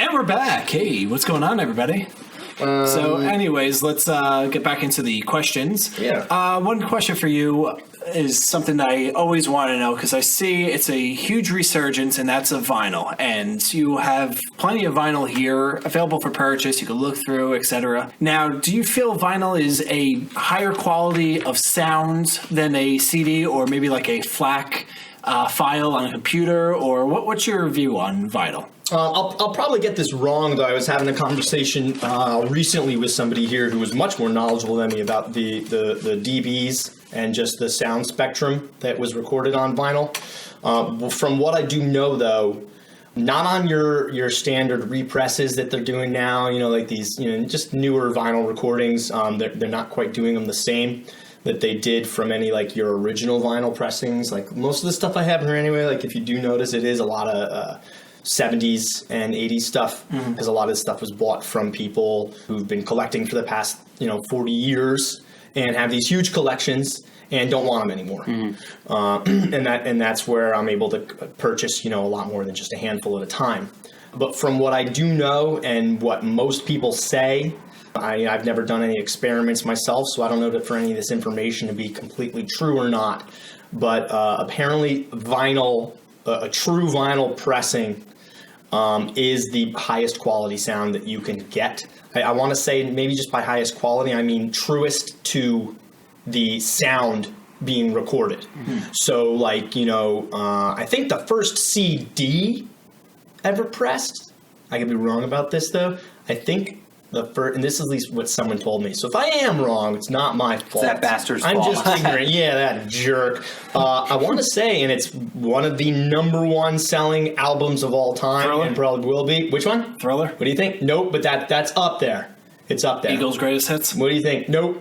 And we're back. Hey, what's going on, everybody? So anyways, let's get back into the questions. Yeah. One question for you is something that I always want to know, because I see it's a huge resurgence, and that's of vinyl. And you have plenty of vinyl here available for purchase. You can look through, etc. Now, do you feel vinyl is a higher quality of sound than a CD, or maybe like a FLAC file on a computer? Or what's your view on vinyl? I'll probably get this wrong, though. I was having a conversation recently with somebody here who was much more knowledgeable than me about the dBs and just the sound spectrum that was recorded on vinyl. From what I do know, though, not on your standard represses that they're doing now, like these, just newer vinyl recordings. They're not quite doing them the same that they did from any, like, your original vinyl pressings. Like, most of the stuff I have here anyway, like, if you do notice, it is a lot of 70s and 80s stuff, because a lot of this stuff was bought from people who've been collecting for the past 40 years and have these huge collections and don't want them anymore. And that's where I'm able to purchase a lot more than just a handful at a time. But from what I do know and what most people say, I've never done any experiments myself, so I don't know for any of this information to be completely true or not. But apparently vinyl, a true vinyl pressing, is the highest quality sound that you can get. I want to say, maybe just by highest quality, I mean truest to the sound being recorded. So, like, I think the first CD ever pressed, I could be wrong about this, though, I think the first, and this is at least what someone told me. So if I am wrong, it's not my fault. It's that bastard's fault. I'm just ignorant. Yeah, that jerk. I want to say, and it's one of the number one selling albums of all time, Thriller? And probably will be. Which one? Thriller? What do you think? Nope, but that's up there. It's up there. Eagles' greatest hits? What do you think? Nope.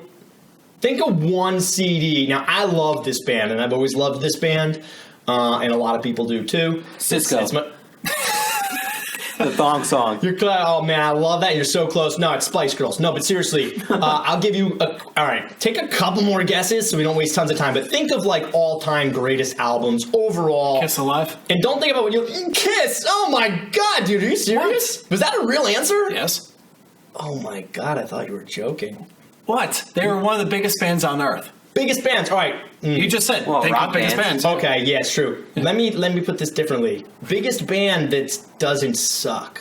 Think of one CD. Now, I love this band, and I've always loved this band, and a lot of people do too. Cisco. The thong song. Oh, man, I love that. You're so close. No, it's Spice Girls. No, but seriously, I'll give you all right, take a couple more guesses so we don't waste tons of time. But think of, like, all-time greatest albums overall. Kiss Alive? And don't think about what you... Kiss! Oh, my God, dude. Are you serious? What? Was that a real answer? Yes. Oh, my God. I thought you were joking. What? They were one of the biggest bands on earth. Biggest bands. All right. You just said think of biggest bands. Okay, yeah, it's true. Let me put this differently. Biggest band that doesn't suck.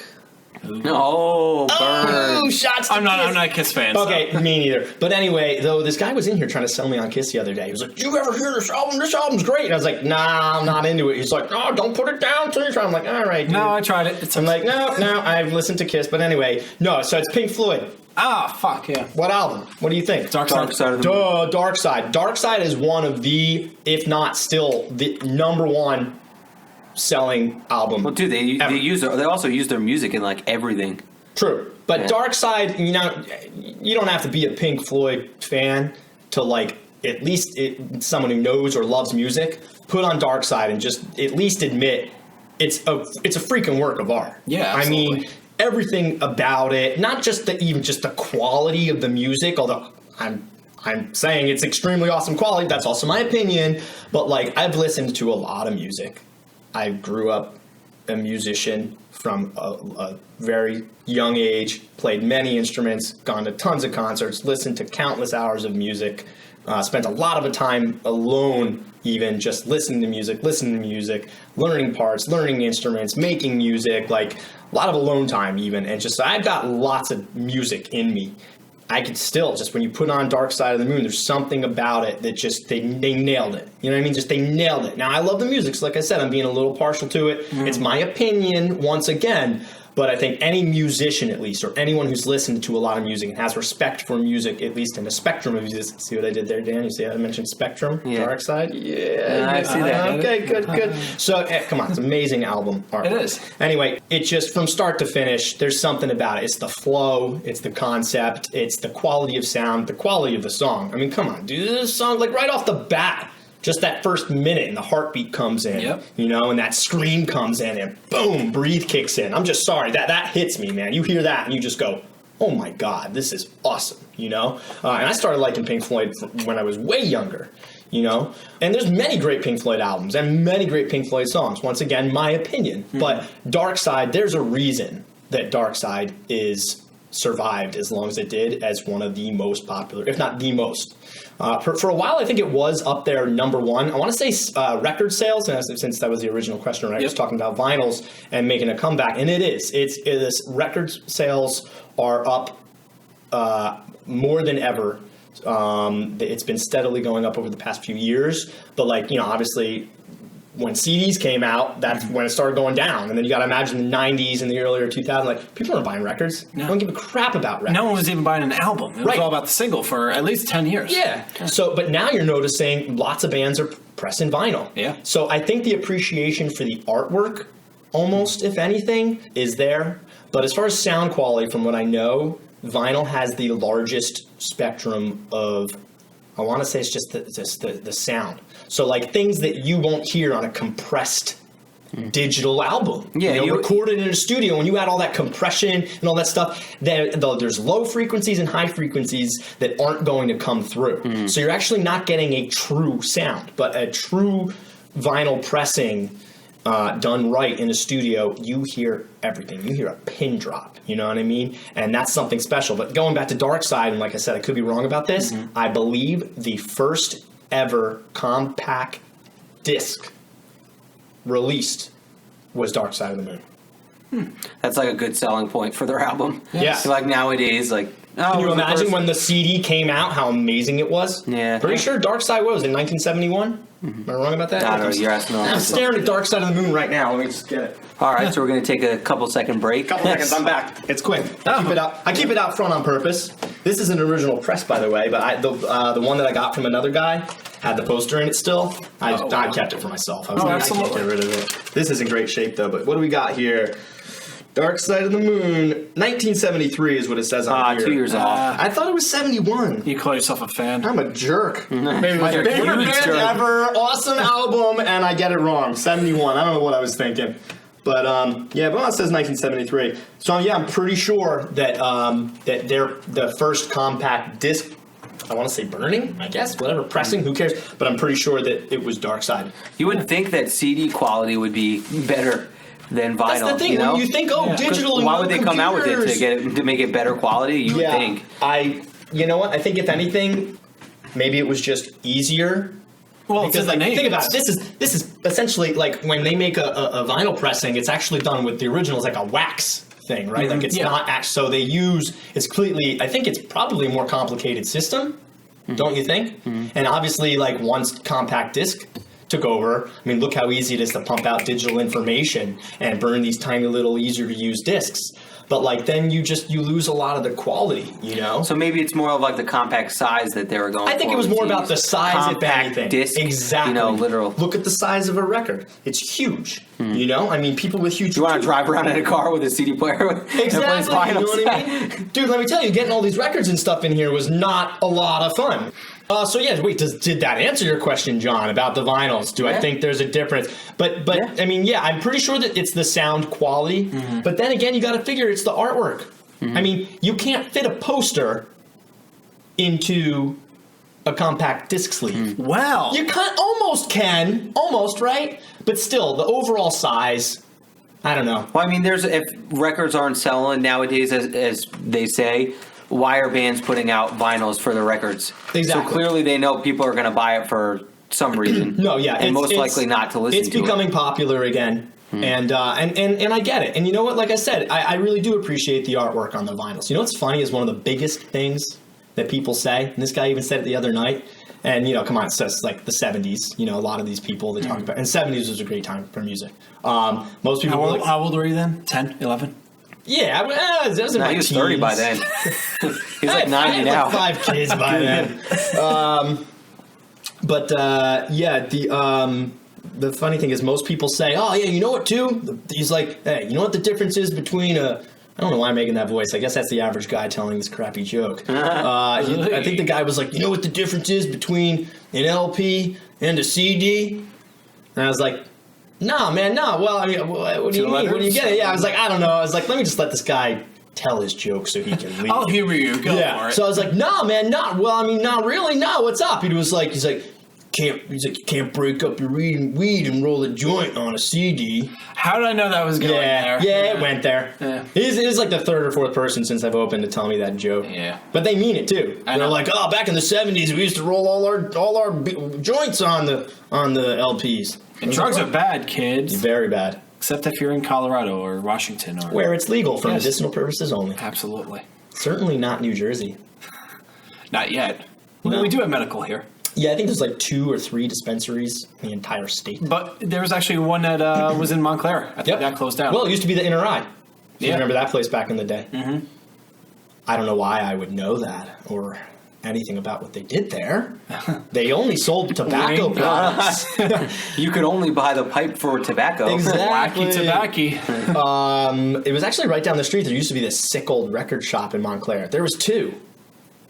No, burn. Ooh, shots to I'm not Kiss. a Kiss fan. Okay, so. me neither. But anyway, though, this guy was in here trying to sell me on Kiss the other day. He was like, "You ever hear this album? This album's great." And I was like, "Nah, I'm not into it." He's like, "Oh, don't put it down till you try." I'm like, "All right, dude." No, I tried it. I'm like, no, I've listened to Kiss. But anyway, no, so it's Pink Floyd. Ah, fuck, yeah. What album? What do you think? Dark Side of the Moon. Dark Side. Dark Side is one of the, if not still, the number one selling album. Well, dude, they also use their music in, like, everything. True. But Yeah. Dark Side, you don't have to be a Pink Floyd fan to, like, at least someone who knows or loves music, put on Dark Side and just at least admit it's a freaking work of art. Yeah, absolutely. I mean, everything about it, not just even just the quality of the music, although I'm saying it's extremely awesome quality. That's also my opinion. But, like, I've listened to a lot of music. I grew up a musician from a very young age, played many instruments, gone to tons of concerts, listened to countless hours of music, spent a lot of the time alone, even just listening to music, learning parts, learning instruments, making music, like a lot of alone time even. And just, I've got lots of music in me. I could still, just when you put on Dark Side of the Moon, there's something about it that just, they nailed it. You know what I mean? Just, they nailed it. Now, I love the music. So like I said, I'm being a little partial to it. It's my opinion, once again. But I think any musician, at least, or anyone who's listened to a lot of music and has respect for music, at least in a spectrum of music. See what I did there, Dan? You see how I mentioned spectrum? Yeah. Dark Side? Yeah. I see that. Okay, good. So, come on. It's an amazing album art. It is. Anyway, it just, from start to finish, there's something about it. It's the flow. It's the concept. It's the quality of sound. The quality of the song. I mean, come on, dude. This song, like, right off the bat, just that first minute and the heartbeat comes in, and that scream comes in and boom, breathe kicks in. I'm just sorry. That hits me, man. You hear that and you just go, oh my God, this is awesome, And I started liking Pink Floyd when I was way younger, And there's many great Pink Floyd albums and many great Pink Floyd songs. Once again, my opinion. But Dark Side, there's a reason that Dark Side is survived as long as it did as one of the most popular, if not the most. For a while, I think it was up there number one. I want to say record sales, and since that was the original question, right? I was talking about vinyls and making a comeback, and it is. It's record sales are up more than ever. It's been steadily going up over the past few years, but obviously, when CDs came out, that's when it started going down. And then you got to imagine the 90s and the earlier 2000s, people weren't buying records. No. They don't give a crap about records. No one was even buying an album. It was all about the single for at least 10 years. Yeah. But now you're noticing lots of bands are pressing vinyl. Yeah. So I think the appreciation for the artwork, almost, if anything, is there. But as far as sound quality, from what I know, vinyl has the largest spectrum of, I want to say it's just the sound. So things that you won't hear on a compressed digital album. Yeah, you recorded in a studio, and you add all that compression and all that stuff, there's low frequencies and high frequencies that aren't going to come through. So you're actually not getting a true sound, but a true vinyl pressing done right in a studio, you hear everything. You hear a pin drop, you know what I mean? And that's something special. But going back to Dark Side, and like I said, I could be wrong about this, I believe the first ever compact disc released was Dark Side of the Moon. That's like a good selling point for their album. Yeah. So nowadays, can you imagine when the CD came out, how amazing it was? Yeah. Pretty sure Dark Side was in 1971. Am I wrong about that? I don't know. You're asking I'm staring at Dark Side of the Moon right now. Let me just get it. All right, so we're going to take a couple-second break. Couple seconds, I'm back. It's quick. I keep it out front on purpose. This is an original press, by the way, but the one that I got from another guy had the poster in it still. I kept it for myself. I can't get rid of it. This is in great shape, though, but what do we got here? Dark Side of the Moon, 1973 is what it says on here. 2 years off. I thought it was 71. You call yourself a fan? I'm a jerk. Maybe my You're favorite a huge band jerk. ever. Awesome album, and I get it wrong. 71. I don't know what I was thinking. But but it says 1973. So I'm pretty sure that that they're the first compact disc. I want to say burning, I guess, whatever, pressing, who cares? But I'm pretty sure that it was Dark Side. You would think that CD quality would be better than vinyl. That's the thing. You know? When you think, digital. Why would they come out with it to make it better quality? You would think. You know what? I think if anything, maybe it was just easier. Well, because think about it. This is essentially like when they make a vinyl pressing, it's actually done with the original. It's like a wax thing, right? Like it's not. So they use. It's completely. I think it's probably a more complicated system. Don't you think? And obviously, once compact disc took over, I mean, look how easy it is to pump out digital information and burn these tiny little easier to use discs. But then you lose a lot of the quality, you know? So maybe it's more of the compact size that they were going for. I think it was more about the size, compact if anything. Disc, exactly. Literal. Look at the size of a record. It's huge, you know? I mean, people with huge... You want to drive around in a car with a CD player? Exactly, you know what I mean? Dude, let me tell you, getting all these records and stuff in here was not a lot of fun. Did that answer your question, John, about the vinyls? I think there's a difference? But I mean, I'm pretty sure that it's the sound quality. But then again, you got to figure it's the artwork. I mean, you can't fit a poster into a compact disc sleeve. Well, you almost, right? But still, the overall size, I don't know. Well, I mean, if records aren't selling nowadays, as they say, why are bands putting out vinyls for the records? Exactly. So clearly they know people are going to buy it for some reason. And most likely not to listen to it. It's becoming popular again. And I get it. And you know what? Like I said, I really do appreciate the artwork on the vinyls. You know what's funny is one of the biggest things that people say, and this guy even said it the other night, and, come on, it's just the 70s. A lot of these people, they talk about, and 70s was a great time for music. Most people... How old were you then? 10, 11? Yeah, I was in my he was teens. 30 by then. He's 90 now. I had 5 kids by then. The funny thing is most people say, oh, yeah, you know what, too? He's like, hey, you know what the difference is between a... I don't know why I'm making that voice. I guess that's the average guy telling this crappy joke. I think the guy was like, you know what the difference is between an LP and a CD? And I was like... No, man, no. Well, I mean, what do you mean? What do you get it? Yeah, I was like, I don't know. I was like, let me just let this guy tell his joke so he can leave. I'll humor you. Go for it. So I was like, no, man, not. Well, I mean, not really. No, what's up? He's like, you can't break up your weed and roll a joint on a CD. How did I know that was going there? Yeah, it went there. Yeah. It is like the third or fourth person since I've opened to tell me that joke. Yeah. But they mean it too. I They're know. like, oh, back in the 70s, we used to roll all our joints on the LPs. And drugs are bad, kids. Very bad. Except if you're in Colorado or Washington or Where it's legal for Yes. medicinal purposes only. Absolutely. Certainly not New Jersey. Not yet. No. We do have medical here. Yeah, I think there's like 2 or 3 dispensaries in the entire state. But there was actually one that was in Montclair. I think that closed down. Well, it used to be the Inner Eye. If you Yeah. remember that place back in the day. Mm-hmm. I don't know why I would know that or anything about what they did there. They only sold tobacco products. You could only buy the pipe for tobacco. Exactly. Wacky tobacco. It was actually right down the street. There used to be this sick old record shop in Montclair. There was 2.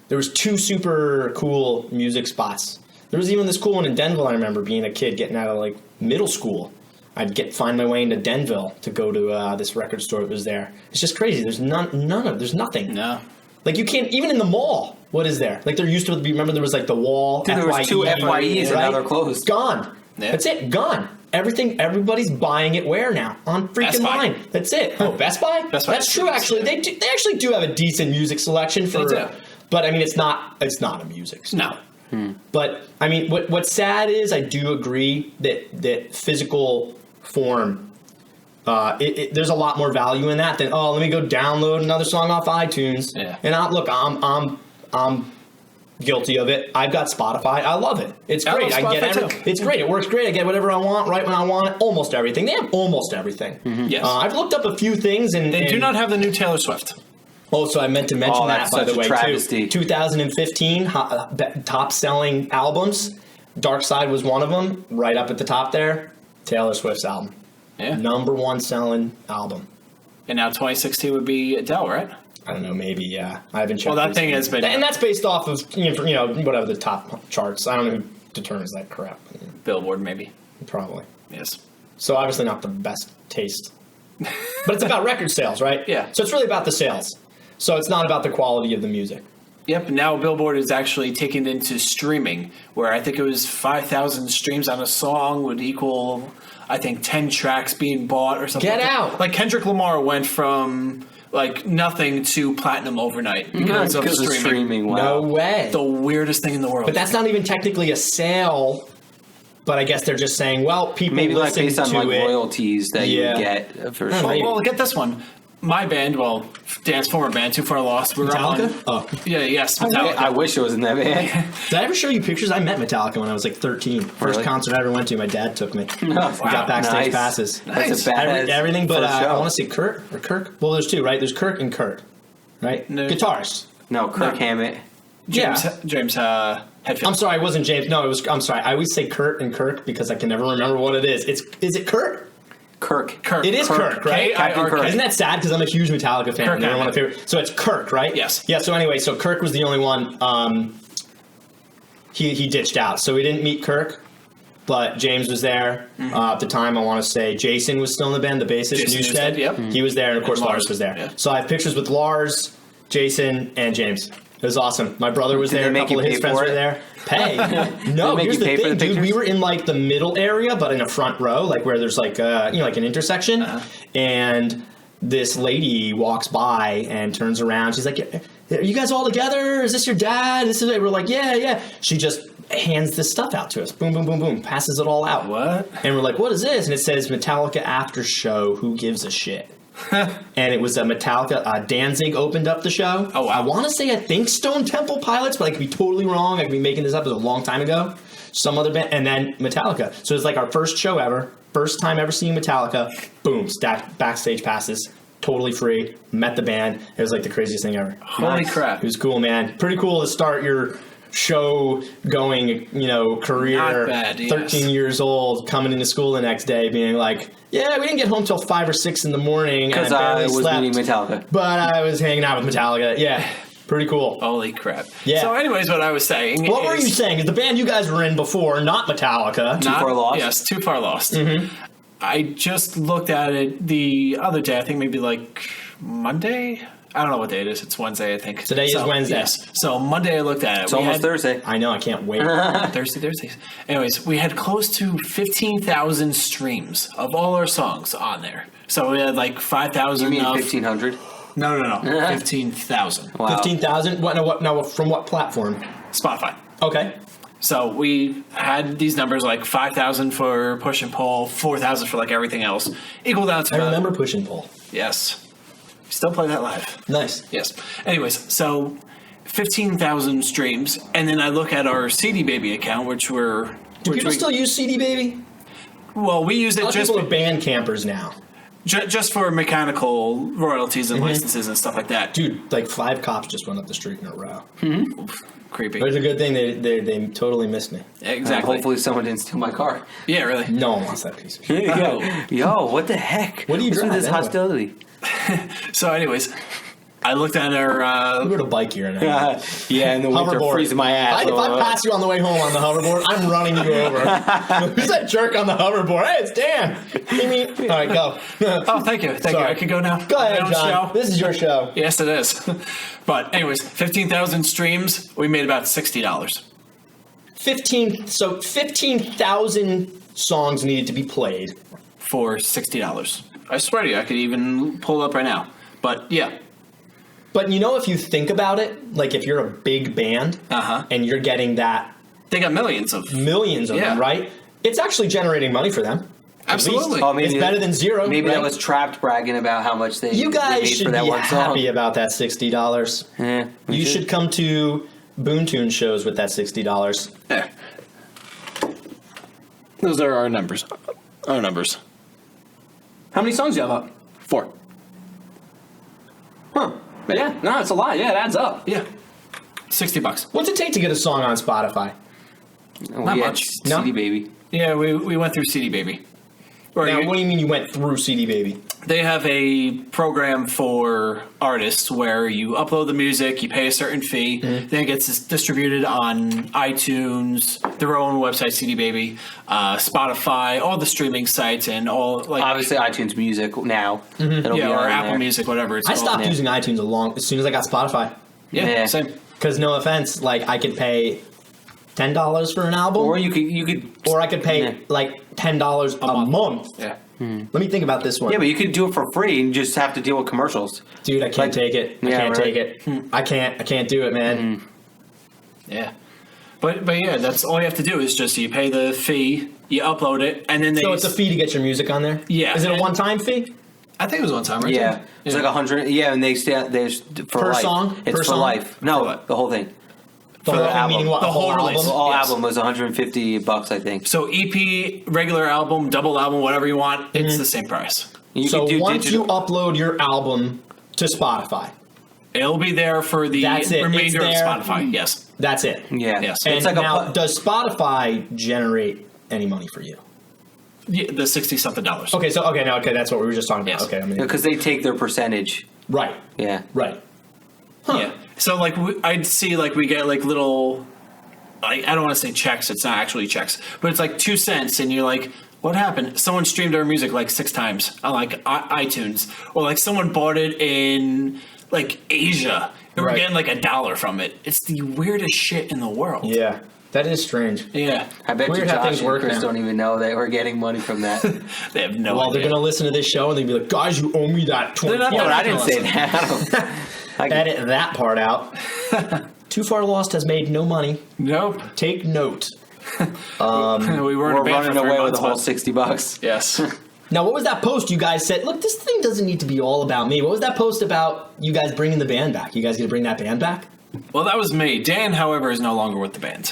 There was 2 super cool music spots. There was even this cool one in Denville. I remember being a kid getting out of like middle school. I'd find my way into Denville to go to this record store that was there. It's just crazy. There's there's nothing. No. Like you can't, even in the mall, what is there? Like there used to be, remember there was like the wall, Dude, there was 2 FYEs and now they're closed. Gone. Yeah. That's it, gone. Everybody's buying it where now? On Best freaking Buy. line. That's it. Oh, Best Buy? Best Buy. That's true, actually. They actually do have a decent music selection for, They do. but I mean, it's not a music store. No. But I mean, what's sad is I do agree that physical form, there's a lot more value in that than let me go download another song off iTunes. Yeah. And I'm guilty of it. I've got Spotify. I love it. It's I great. love I get Spotify, too. it's great. It works great. I get whatever I want right when I want it. Almost everything. They have almost everything. Yes. I've looked up a few things and They do not have the new Taylor Swift. Oh, so I meant to mention Oh, that, that's by the such a way, travesty. too. 2015 top-selling albums. Dark Side was one of them. Right up at the top there, Taylor Swift's album. Yeah. Number 1 selling album. And now 2016 would be Adele, right? I don't know, maybe, yeah. I haven't checked. Well, that thing recently. has been- And that's based off of, whatever the top charts. I don't know who determines that crap. Billboard, maybe. Probably. Yes. So obviously not the best taste. But it's about record sales, right? Yeah. So it's really about the sales. So it's not about the quality of the music. Yep. Now Billboard is actually taken into streaming, where I think it was 5,000 streams on a song would equal, I think, 10 tracks being bought or something. Get like that. out. Like Kendrick Lamar went from like nothing to platinum overnight because of Because of streaming. streaming. Wow. No way. The weirdest thing in the world. But that's not even technically a sale. But I guess they're just saying, well, people Maybe like listen based on to like it. royalties that you Yeah. would get for know, sure. maybe. Well, get this one. My band, well, Dan's former band, Too Far Lost. We were Metallica? on. Oh. Yeah, yes, Metallica. I wish it was in that band. Did I ever show you pictures? I met Metallica when I was like 13. First Really? concert I ever went to, my dad took me. Wow, Got backstage nice. passes. That's a badass Everything but first show. I want to say Kirk. Well, there's 2, right? There's Kirk and Kurt, right? No. Guitarist. No, Kirk No. Hammett. James Hetfield. I'm sorry, it wasn't James. No, it was. I'm sorry. I always say Kurt and Kirk because I can never remember what it is. Is it Kurt? Kirk. It is Kirk, right? Captain Kirk. Isn't that sad? Because I'm a huge Metallica fan. Kirk They're one of my Hammett. favorite. So it's Kirk, right? Yes. Yeah. So anyway, so Kirk was the only one. He ditched out, so we didn't meet Kirk. But James was there at the time. I want to say Jason was still in the band, the bassist, Jason Newstead. Newsted, yep. He was there, and of course Lars, Lars was there. yeah. So I have pictures with Lars, Jason, and James. It was awesome. My brother was Did there. they A make couple you of his pay friends for were it? there. Pay? No, make here's you the pay for thing, the dude. We pictures? were in like the middle area, but in a front row, like where there's like like an intersection, and this lady walks by and turns around. She's like, "Are you guys all together? Is this your dad?" This is it. We're like, "Yeah, yeah." She just hands this stuff out to us. Boom, boom, boom, boom. Passes it all out. What? And we're like, "What is this?" And it says Metallica After Show. Who gives a shit? And it was a Metallica. Danzig opened up the show. Oh, wow. I want to say, I think Stone Temple Pilots, but I could be totally wrong. I could be making this up. It was a long time ago. Some other band, and then Metallica. So it's like our first show ever. First time ever seeing Metallica. Boom, backstage passes. Totally free. Met the band. It was like the craziest thing ever. Holy crap. It was cool, man. Pretty cool to start your show going, career. Not bad, yes. 13 years old, coming into school the next day, being like, yeah, we didn't get home till 5 or 6 in the morning. Because and I barely was slept, meeting Metallica. but I was hanging out with Metallica. Yeah, pretty cool. Holy crap. Yeah. So anyways, what I was saying What were is- you saying? Is the band you guys were in before, not Metallica? Not- Far Lost? Yes, Too Far Lost. Mm-hmm. I just looked at it the other day, I think maybe like Monday. I don't know what day it is. It's Wednesday, I think. Today is Wednesday. Yes. So Monday I looked at it. It's almost Thursday. I know, I can't wait. Thursdays. Anyways, we had close to 15,000 streams of all our songs on there. So we had like 5,000. You mean 1,500? No. 15,000. Wow. 15,000? Now, from what platform? Spotify. Okay. So we had these numbers like 5,000 for push and pull, 4,000 for like everything else. Equaled out to I remember push and pull. Yes. Still play that live. Nice. Yes. Anyways, so 15,000 streams, and then I look at our CD Baby account, which we're... Do people still use CD Baby? Well, we use A it lot of just... people are band campers now. Just for mechanical royalties and licenses and stuff like that. Dude, like 5 cops just went up the street in a row. Creepy. But it's a good thing they totally missed me. Exactly. Hopefully someone didn't steal my car. Yeah, really. No one wants that piece of shit. Yo, what the heck? What do you What's with drive, this anyway? hostility? So anyways, I looked at our... I rode a bike here and there. Yeah, in the winter Hoverboard. freezing my ass. If I pass you on the way home on the hoverboard, I'm running you over. Who's that jerk on the hoverboard? Hey, it's Dan. All right, go. Oh, thank you. Thank you. Sorry. I could go now. Go ahead, My own John. show. This is your show. Yes, it is. But anyways, 15,000 streams. We made about $60. 15,000 songs needed to be played. For $60. I swear to you, I could even pull it up right now. But yeah. But you know, if you think about it, like if you're a big band and you're getting that They got millions of... millions of them, right? It's actually generating money for them. At Absolutely. least. Oh, maybe It's better than zero. Maybe right? that was Trapped bragging about how much they You they guys made should for that be one happy song. about that $60. Yeah, You should come to BoonTunes shows with that $60. There. Those are our numbers. Our numbers. How many songs do you have up? 4. Huh. Yeah, no, it's a lot. Yeah, it adds up. Yeah. $60. What's it take to get a song on Spotify? Not much. No? CD Baby. Yeah, we went through CD Baby. Or Now, you- what do you mean you went through CD Baby? They have a program for artists where you upload the music, you pay a certain fee, then it gets distributed on iTunes, their own website, CD Baby, Spotify, all the streaming sites, and all like Obviously, iTunes Music now. It'll be yeah, or on Apple there. Music, whatever it's I called. stopped using iTunes as soon as I got Spotify. Yeah, Yeah. same. Because no offense, like I could pay $10 for an album, Or you could. or I could pay Yeah. like $10 a month. Yeah. Let me think about this one. Yeah, but you could do it for free and just have to deal with commercials. Dude, I can't take it. I Yeah, can't right. take it. I can't do it, man. Yeah. But yeah, that's all you have to do is just you pay the fee, you upload it, and then they So it's a fee to get your music on there? Yeah. Is it a one-time fee? I think it was one time, right? Yeah, it's like 100. Yeah, and they stay there's for Per life. song? It's Per for song? life. No, For what? the whole thing. The For whole the thing, meaning album. what? The The whole whole release. album? The whole Yes. album was $150, I think. So EP, regular album, double album, whatever you want, it's the same price. You So could do once digital. you upload your album to Spotify, It'll be there for the That's it. remainder It's of there. Spotify. Yes. that's it. Yeah, Yes. And it's like now, a. does Spotify generate any money for you? Yeah, the $60-something. Okay, that's what we were just talking about. Yes. Okay, I mean, Because they take their percentage. right, Yeah. right. Yeah. So like I'd see like we get like little, I don't want to say checks. It's not actually checks, but it's like 2 cents, and you're like, what happened? Someone streamed our music like 6 times on like iTunes, or like someone bought it in like Asia, and we're Right. getting like $1 from it. It's the weirdest shit in the world. Yeah, that is strange. Yeah. I bet Weird you how Josh things and work Chris now. don't even know that we're getting money from that. They have no Well, idea. they're gonna listen to this show and they'll be like, "Guys, you owe me that 20." They're not- Yeah, but I they're didn't not say gonna that. I don't- Edit that part out. Too Far Lost has made no money. Nope. Take note. We weren't We're a band running for 3 away with months, the whole but- $60. Yes. Now, what was that post you guys said? Look, this thing doesn't need to be all about me. What was that post about you guys bringing the band back? You guys gonna bring that band back? Well, that was me. Dan, however, is no longer with the band.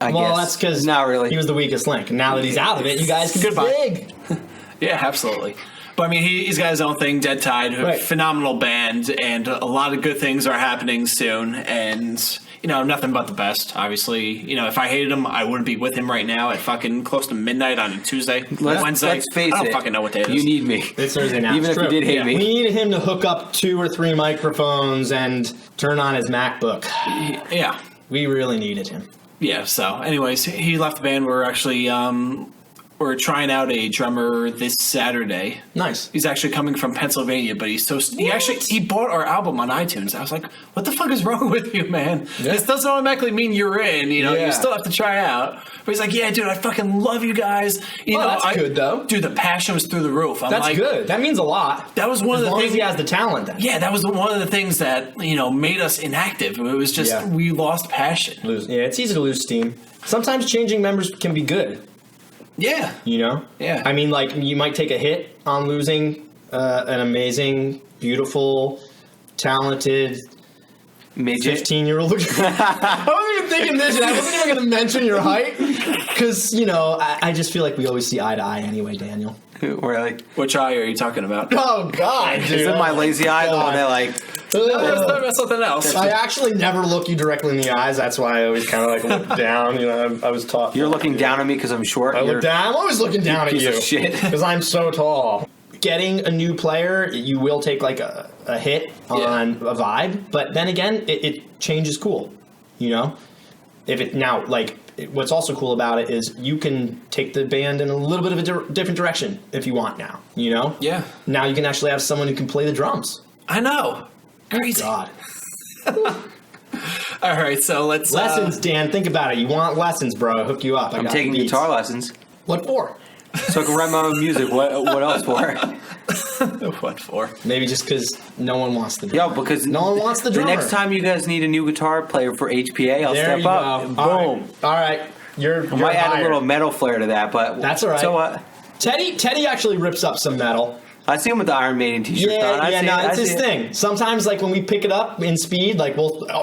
I Well, guess. that's because Not really. he was the weakest link. Now that he's out of it, you guys can Goodbye. be big. Yeah, absolutely. But I mean, he's got his own thing, Dead Tide, Right. phenomenal band, and a lot of good things are happening soon. And nothing but the best. Obviously, if I hated him, I wouldn't be with him right now at fucking close to midnight on a Tuesday, Wednesday. Let's face I don't it. fucking know what day it is. You need me. It's Thursday now. Even It's if you true. did hate Yeah. me. We need him to hook up 2 or 3 microphones and turn on his MacBook. Yeah. We really needed him. Yeah, so anyways, he left the band. We're actually we're we're trying out a drummer this Saturday. Nice. He's actually coming from Pennsylvania, but he bought our album on iTunes. I was like, what the fuck is wrong with you, man? Yeah. This doesn't automatically mean you're in, Yeah. you still have to try out. But he's like, yeah, dude, I fucking love you guys. That's good, though. Dude, the passion was through the roof. I'm That's like, good. That means a lot. That was one of the As long things as he has the talent then. Yeah, that was one of the things that, made us inactive. It was just, we lost passion. Yeah, it's easy to lose steam. Sometimes changing members can be good. Yeah. Yeah. I mean, like, you might take a hit on losing an amazing, beautiful, talented Midget. 15-year-old. I wasn't even thinking midget. I wasn't even going to mention your height. Because, I just feel like we always see eye to eye anyway, Daniel. We're like, Which eye are you talking about? Oh, God, dude. is it my lazy eye? The one that like, That's something else. I actually never look you directly in the eyes. That's why I always kind of like look down. I was taught. you're looking down at me because I'm short. I look down. I'm always looking down at piece you. of shit. Because I'm so tall. Getting a new player, you will take like a hit on a vibe, but then again, it changes cool. If it now like what's also cool about it is you can take the band in a little bit of a different direction if you want now. Yeah. Now you can actually have someone who can play the drums. I know. Crazy. God. All right, so let's Lessons, Dan. Think about it. You want lessons, bro? I'll hook you up. I'm taking guitar lessons. What for? So I can write my own music. What else for? What for? Maybe just because no one wants the Yo, drummer. because no one wants the drummer. next time you guys need a new guitar player for HPA, I'll there step you up. go. Boom. All right. You're I might add hired. a little metal flair to that, but That's all right. So what? Teddy actually rips up some metal. I see him with the Iron Maiden t-shirt on. It's his thing. Sometimes, like, when we pick it up in speed, like,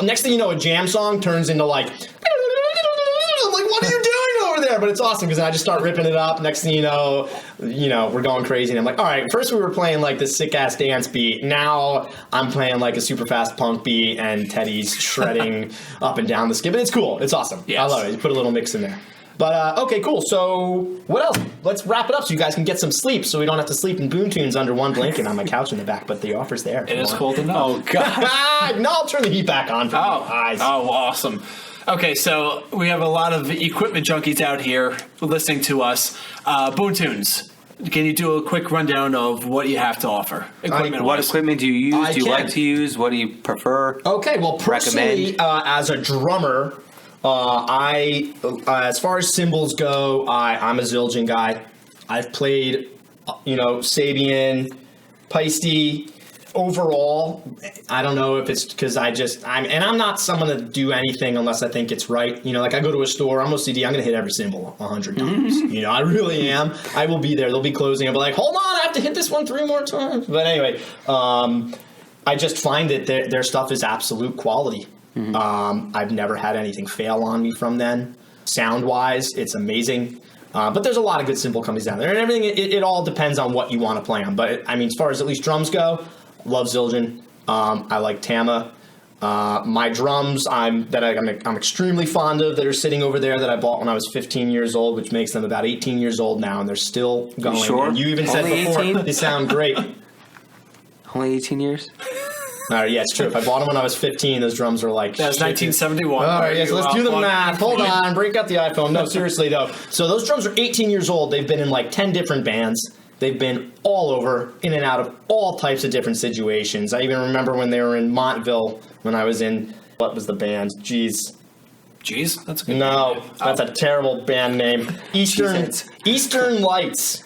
next thing you know, a jam song turns into, like, I'm like, what are you doing over there? But it's awesome, because then I just start ripping it up. Next thing you know, we're going crazy. And I'm like, all right, first we were playing, like, this sick-ass dance beat. Now I'm playing, like, a super fast punk beat, and Teddy's shredding up and down the skip. And it's cool. It's awesome. Yes. I love it. You put a little mix in there. But, okay, cool. So, what else? Let's wrap it up so you guys can get some sleep so we don't have to sleep in BoonTunes under one blanket on my couch in the back, but the offer's there. It is cold enough. Oh, God. No, I'll turn the heat back on for you guys. Oh, awesome. Okay, so we have a lot of equipment junkies out here listening to us. BoonTunes, can you do a quick rundown of what you have I mean, What equipment do you use? I Do you can. like to use? What do you prefer? Okay, well, personally, as a drummer, as far as cymbals go, I'm a Zildjian guy. I've played, Sabian, Paiste. Overall, I don't know if it's because I'm not someone to do anything unless I think it's right. Like I go to a store, I'm OCD, I'm going to hit every cymbal 100 times. I really am. I will be there. They'll be closing. I'll be like, hold on, I have to hit this one 3 more times. But anyway, I just find that their stuff is absolute quality. I've never had anything fail on me from them. Sound-wise, it's amazing. But there's a lot of good cymbal companies down there. And everything, it all depends on what you want to play on. But, I mean, as far as at least drums go, love Zildjian. I like Tama. My drums, I'm extremely fond of that are sitting over there that I bought when I was 15 years old, which makes them about 18 years old now, and they're still going. You sure? And you even said Only before 18? they sound great. Only 18 years? Yeah, it's true. If I bought them when I was 15, those drums are like... That was 1971. All right, yes, let's do the math. Hold on, break out the iPhone. No, seriously, though. So those drums are 18 years old. They've been in like 10 different bands. They've been all over, in and out of all types of different situations. I even remember when they were in Montville, when I was in... What was the band? Jeez, that's a good no, name. that's a terrible band name. Eastern Lights.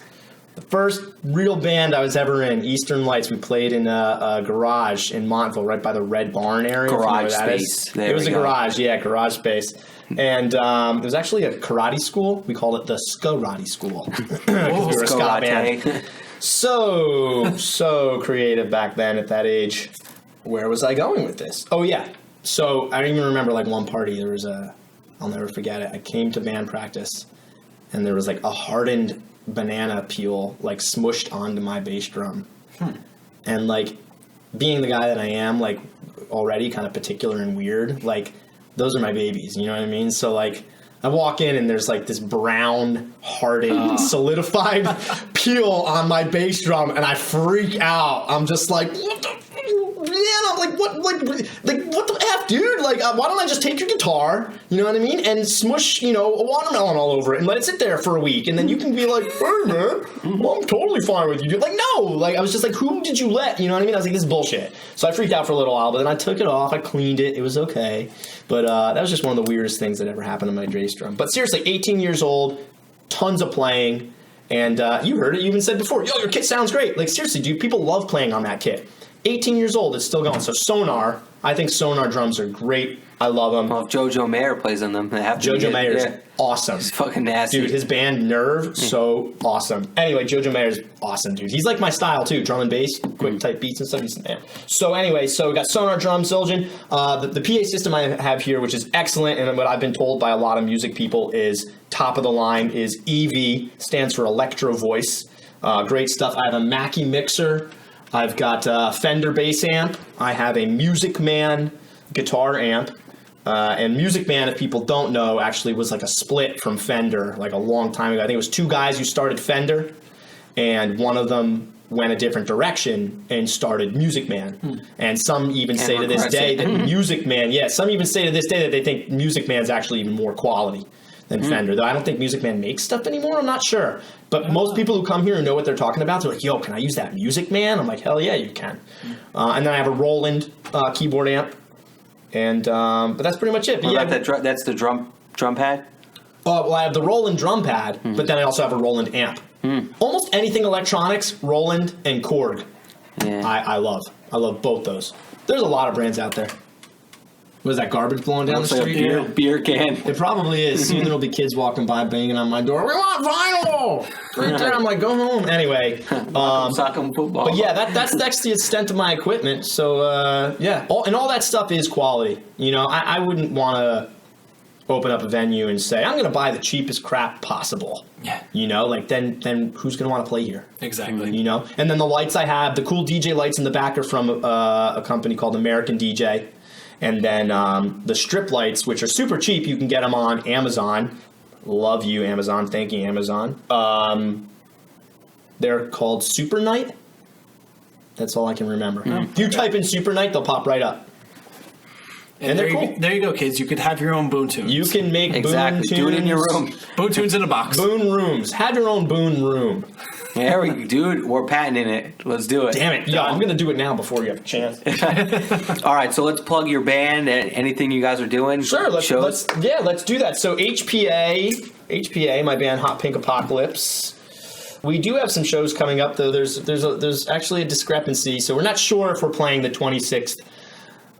The first real band I was ever in, Eastern Lights. We played in a garage in Montville, right by the Red Barn area. Garage if you know where that space. is. There It was we a go. garage, yeah, garage space. And there was actually a karate school. We called it the Skarate School. Oh, we were a ska band. karate. So creative back then at that age. Where was I going with this? Oh, yeah. So I even remember like one party, there was I'll never forget it. I came to band practice and there was like a hardened banana peel like smushed onto my bass drum. And like being the guy that I am, like already kind of particular and weird, like those are my babies, you know what I mean? So like I walk in and there's like this brown, hardened, solidified peel on my bass drum and I freak out. I'm just like, what the? Man, I'm like, what the F F, dude? Like, why don't I just take your guitar, you know what I mean, and smush, a watermelon all over it and let it sit there for a week, and then you can be like, hey, man, well, I'm totally fine with you, dude. Like, no, like, I was just like, who did you let, you know what I mean? I was like, this is bullshit. So I freaked out for a little while, but then I took it off, I cleaned it, it was okay. But that was just one of the weirdest things that ever happened to my Dre drum. But seriously, 18 years old, tons of playing, and you heard it, you even said before, yo, your kit sounds great. Like, seriously, dude, people love playing on that kit. 18 years old, it's still going. So Sonar, I think Sonar drums are great. I love them. Well, if Jojo Mayer plays on them, they have to. Jojo Mayer's awesome. He's fucking nasty. Dude, his band Nerve, so awesome. Anyway, Jojo Mayer's awesome, dude. He's like my style, too. Drum and bass, quick type beats and stuff. He's man. So anyway, so we got Sonar drums, Zildjian. The PA system I have here, which is excellent, and what I've been told by a lot of music people is top of the line, is EV, stands for Electro Voice. Great stuff. I have a Mackie mixer. I've got a Fender bass amp. I have a Music Man guitar amp. And Music Man, if people don't know, actually was like a split from Fender like a long time ago. I think it was two guys who started Fender, and one of them went a different direction and started Music Man. And some even say to this day that Music Man, some even say to this day that they think Music Man's actually even more quality than Fender. Though I don't think Music Man makes stuff anymore. I'm not sure. But most people who come here and know what they're talking about, they're like, yo, can I use that Music Man? I'm like, hell yeah, you can. And then I have a Roland keyboard amp. And but that's pretty much it. But that's the drum pad? Well, I have the Roland drum pad, but then I also have a Roland amp. Almost anything electronics, Roland and Korg. Yeah. I love both those. There's a lot of brands out there. Was that garbage blowing down the street? Like a beer can. It probably is. Soon there'll be kids walking by banging on my door. We want vinyl! Right there. I'm like, go home. Anyway. Soccer football. But yeah, that's the extent of my equipment. So, all that stuff is quality. I wouldn't want to open up a venue and say, I'm going to buy the cheapest crap possible. Yeah. Then who's going to want to play here? Exactly. And then the lights I have, the cool DJ lights in the back are from a company called American DJ. And then the strip lights, which are super cheap, you can get them on Amazon. Love you, Amazon. Thank you, Amazon. They're called Super Night. That's all I can remember. If you type in Super Night, they'll pop right up. And they're cool. There you go, kids. You could have your own BoonTunes. You can make BoonTunes. Do it in your room. BoonTunes in a box. Boon rooms. Have your own Boon room. There we go, dude. We're patenting it. Let's do it. Damn it. Yo, I'm going to do it now before you have a chance. All right, so let's plug your band and anything you guys are doing. Sure, let's do that. So HPA, my band Hot Pink Apocalypse. We do have some shows coming up, though. There's actually a discrepancy, so we're not sure if we're playing the 26th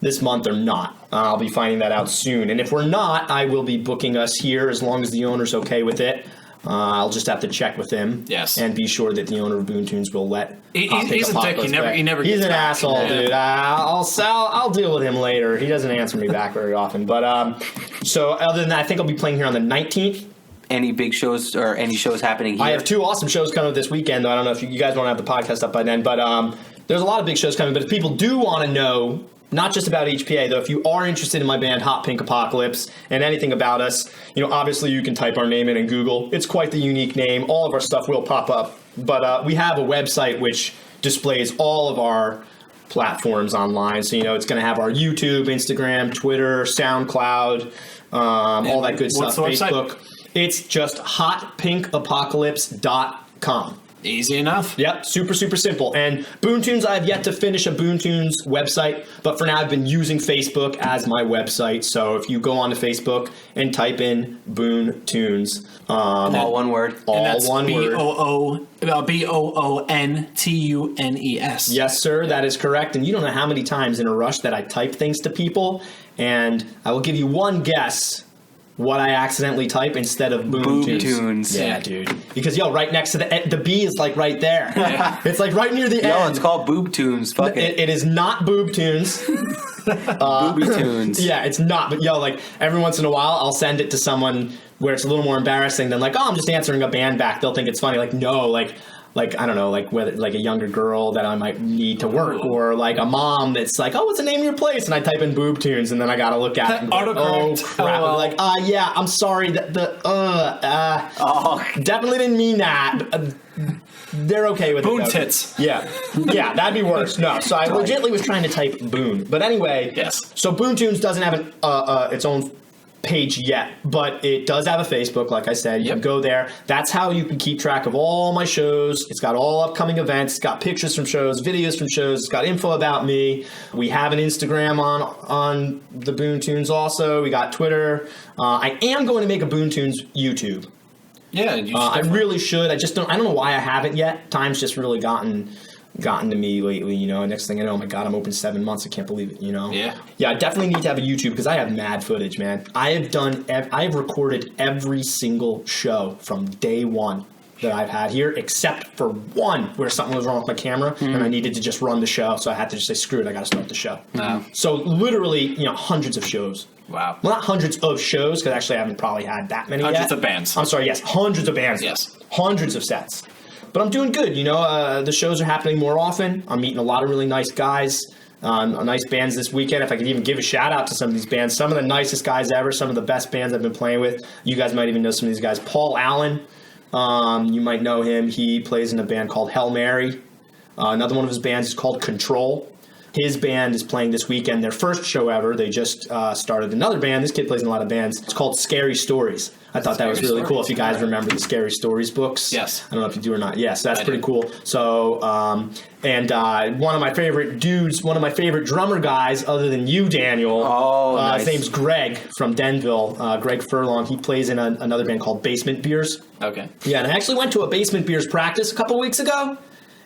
this month or not. I'll be finding that out soon. And if we're not, I will be booking us here as long as the owner's okay with it. I'll just have to check with him. Yes. And be sure that the owner of BoonTunes will let. He's a dick. He never. He's gets an back. asshole, dude. I'll deal with him later. He doesn't answer me back very often. But so other than that, I think I'll be playing here on the 19th. Any big shows or any shows happening here? I have two awesome shows coming up this weekend, though. I don't know if you guys want to have the podcast up by then. But there's a lot of big shows coming. But if people do want to know, not just about HPA, though, if you are interested in my band Hot Pink Apocalypse and anything about us, obviously you can type our name in Google. It's quite the unique name. All of our stuff will pop up. But we have a website which displays all of our platforms online. So, it's going to have our YouTube, Instagram, Twitter, SoundCloud, all that good stuff. Facebook. Website? It's just hotpinkapocalypse.com. Easy enough. Yep, super, super simple. And BoonTunes, I have yet to finish a BoonTunes website, but for now I've been using Facebook as my website. So if you go onto Facebook and type in BoonTunes. All one word. All one word. BoonTunes. Yes, sir, that is correct. And you don't know how many times in a rush that I type things to people, and I will give you one guess what I accidentally type instead of BoonTunes. Yeah, dude. Because, right next to the B is, like, right there. It's, like, right near the end. It's called BoobTunes. Fuck it. It is not BoobTunes. Booby Tunes. Yeah, it's not. But, like, every once in a while, I'll send it to someone where it's a little more embarrassing than, like, I'm just answering a band back. They'll think it's funny. Like, no, like I don't know, like whether like a younger girl that I might need to work, or like a mom that's like, oh, what's the name of your place? And I type in BoobTunes, and then I gotta look at it. And go, oh crap! Oh. Like, yeah, I'm sorry. Definitely didn't mean that. they're okay with Boon it. tits. Yeah, that'd be worse. No, so I legitimately was trying to type Boon, but anyway. Yes. So BoonTunes doesn't have its own page yet, but it does have a Facebook. Like I said, you can go there. That's how you can keep track of all my shows. It's got all upcoming events. It's got pictures from shows, videos from shows. It's got info about me. We have an Instagram on the BoonTunes also. We got Twitter. I am going to make a BoonTunes YouTube. Yeah, you I really should. I don't know why I haven't yet. Time's just really gotten to me lately, next thing I know, oh my God, I'm open 7 months. I can't believe it, Yeah. Yeah, I definitely need to have a YouTube because I have mad footage, man. I have recorded every single show from day one that I've had here, except for one where something was wrong with my camera and I needed to just run the show. So I had to just say, screw it, I got to start the show. Wow. So literally, hundreds of shows. Wow. Well, not hundreds of shows, because actually I haven't probably had that many Hundreds yet. of bands. I'm sorry, yes, hundreds of bands. Yes. Hundreds of sets. But I'm doing good, the shows are happening more often. I'm meeting a lot of really nice guys, nice bands this weekend. If I could even give a shout out to some of these bands, some of the nicest guys ever, some of the best bands I've been playing with. You guys might even know some of these guys. Paul Allen, you might know him. He plays in a band called Hail Mary. Another one of his bands is called Control. His band is playing this weekend, their first show ever. They just started another band. This kid plays in a lot of bands. It's called Scary Stories. I thought that was really cool. If you guys remember the Scary Stories books. Yes. I don't know if you do or not. Yes, that's pretty cool. So, one of my favorite dudes, one of my favorite drummer guys, other than you, Daniel. Oh, nice. His name's Greg from Denville. Greg Furlong. He plays in another band called Basement Beers. Okay. Yeah, and I actually went to a Basement Beers practice a couple weeks ago.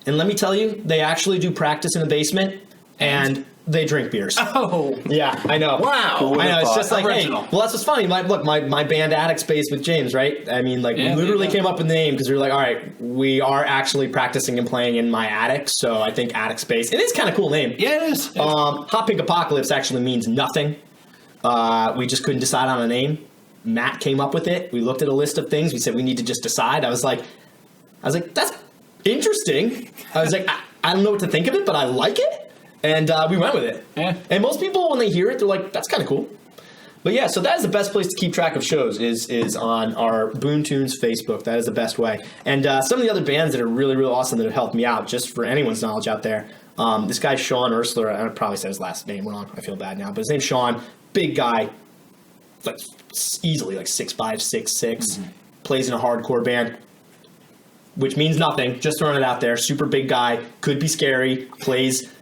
And let me tell you, they actually do practice in the basement. And they drink beers. Oh. Yeah, I know. Wow. I know. It's just like, original. hey, well, that's what's funny. My band Attic Space with James, right? I mean, we literally came up with the name because we were like, all right, we are actually practicing and playing in my attic. So I think Attic Space. It is kind of cool name. Yeah, it is. Hot Pink Apocalypse actually means nothing. We just couldn't decide on a name. Matt came up with it. We looked at a list of things. We said we need to just decide. I was like, that's interesting. I was like, I don't know what to think of it, but I like it. And we went with it. Yeah. And most people, when they hear it, they're like, that's kind of cool. But yeah, so that is the best place to keep track of shows is on our BoonTunes Facebook. That is the best way. And some of the other bands that are really, really awesome that have helped me out, just for anyone's knowledge out there, this guy, Sean Ursler, I probably said his last name wrong. I feel bad now. But his name's Sean. Big guy. Easily 6'5", 6'6". Plays in a hardcore band. Which means nothing. Just throwing it out there. Super big guy. Could be scary. Plays...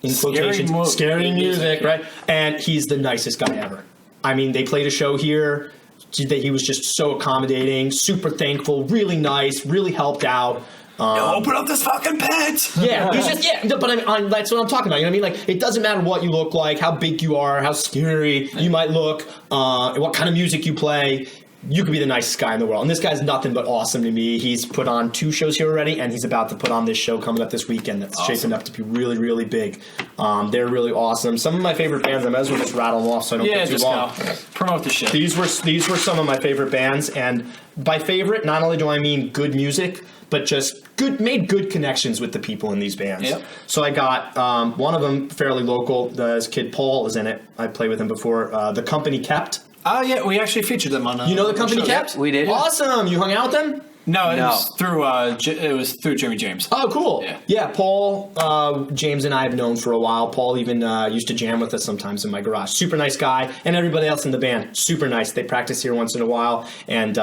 in quotations, scary music, right? And he's the nicest guy ever. I mean, they played a show here. He was just so accommodating, super thankful, really nice, really helped out. Open up this fucking pit! Yeah, he's just, but that's what I'm talking about. You know what I mean? It doesn't matter what you look like, how big you are, how scary you might look, what kind of music you play. You could be the nicest guy in the world. And this guy's nothing but awesome to me. He's put on 2 shows here already, and he's about to put on this show coming up this weekend that's shaping up to be really, really big. They're really awesome. Some of my favorite bands, I might as well just rattle them off so I don't get too long. Promote the shit. These were some of my favorite bands, and by favorite, not only do I mean good music, but just made good connections with the people in these bands. Yep. So I got one of them fairly local. This kid Paul is in it. I played with him before. The Company Kept. Oh, yeah, we actually featured them on. You know the Company Kept? We did. Awesome. You hung out with them? No, it was through Jimmy James. Oh, cool. Yeah. Paul, James and I have known for a while. Paul even used to jam with us sometimes in my garage. Super nice guy. And everybody else in the band, super nice. They practice here once in a while, and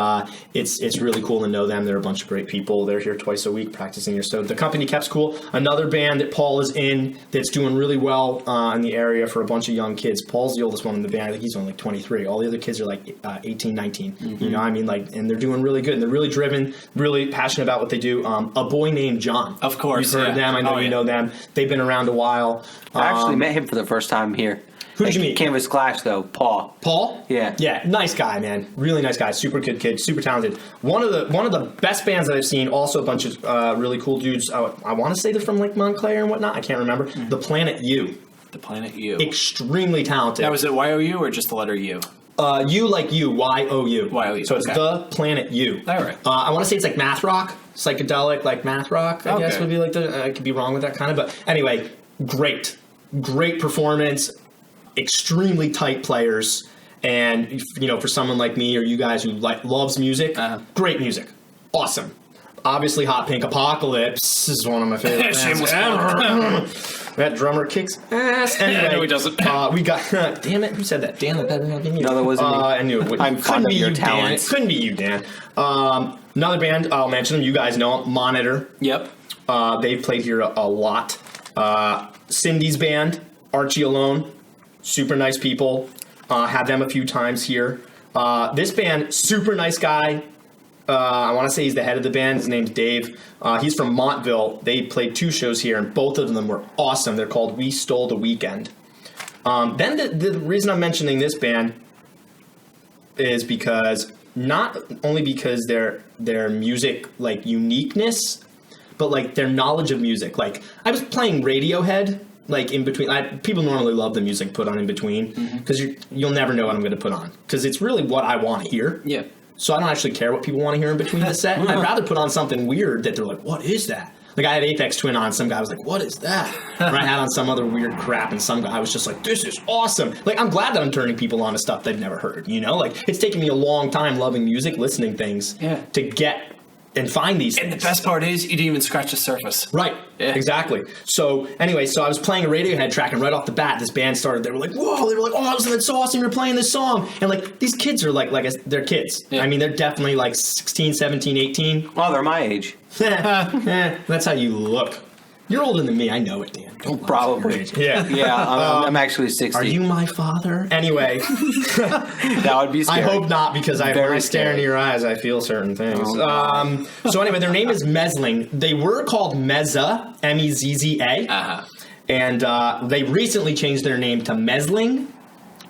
it's really cool to know them. They're a bunch of great people. They're here twice a week practicing here. So the Company Kept's cool. Another band that Paul is in that's doing really well in the area for a bunch of young kids. Paul's the oldest one in the band. I think he's only 23. All the other kids are 18, 19. Mm-hmm. You know what I mean? And they're doing really good, and they're really driven, really passionate about what they do. A Boy Named John. Of course. You've heard of them. I know you know them. They've been around a while. I actually met him for the first time here. Who did you meet? Canvas Clash, though. Paul. Paul? Yeah. Yeah, nice guy, man. Really nice guy. Super good kid. Super talented. One of the best bands that I've seen. Also a bunch of really cool dudes. I want to say they're from Montclair and whatnot. I can't remember. Mm-hmm. The Planet U. The Planet U. Extremely talented. Now, was it Y-O-U or just the letter U? U like you, Y-O-U. Y-O-U. So it's The Planet U. All right. I want to say it's math rock, psychedelic, math rock, I guess would be I could be wrong with that kind of, but anyway, great performance, extremely tight players, and for someone like me or you guys who loves music, great music, awesome. obviously Hot Pink Apocalypse is one of my favorite bands Shameless ever. That drummer kicks ass. Anyway, no, he doesn't. We got. Damn it! Who said that? Dan, that better not be me. No, that wasn't me. I knew it. I'm fond of your Dan. talents. It couldn't be you, Dan. Another band, I'll mention them. You guys know them. Monitor. Yep. They've played here a lot. Cindy's band, Archie Alone, super nice people. Had them a few times here. This band, super nice guy. I want to say he's the head of the band. His name's Dave. He's from Montville. They played 2 shows here, and both of them were awesome. They're called We Stole the Weekend. Then the reason I'm mentioning this band is because not only because their music like uniqueness, but like their knowledge of music. Like I was playing Radiohead like in between. People normally love the music put on in between because you'll never know what I'm going to put on because it's really what I want to hear. Yeah. So I don't actually care what people want to hear in between the set. I'd rather put on something weird that they're like, what is that? Like I had Aphex Twin on, some guy was like, what is that? Or I had on some other weird crap, and some guy was just like, this is awesome. Like I'm glad that I'm turning people on to stuff they've never heard, you know? Like it's taken me a long time loving music, listening things to get and find these things. And the best part is you didn't even scratch the surface. Right. Yeah. Exactly. So anyway, so I was playing a Radiohead track, and right off the bat, this band started. They were like, "Whoa!" They were like, "Oh, that's so awesome! You're playing this song." And like these kids are they're kids. Yeah. I mean, they're definitely like 16, 17, 18. Well, they're my age. That's how you look. You're older than me. I know it, Dan. Don't lie. Probably. Yeah. Yeah, I'm actually 60. Are you my father? Anyway, That would be scary. I hope not, because when I stare into your eyes, I feel certain things. So anyway, their name is Mezling. They were called Mezza, M-E-Z-Z-A. And they recently changed their name to Mezling.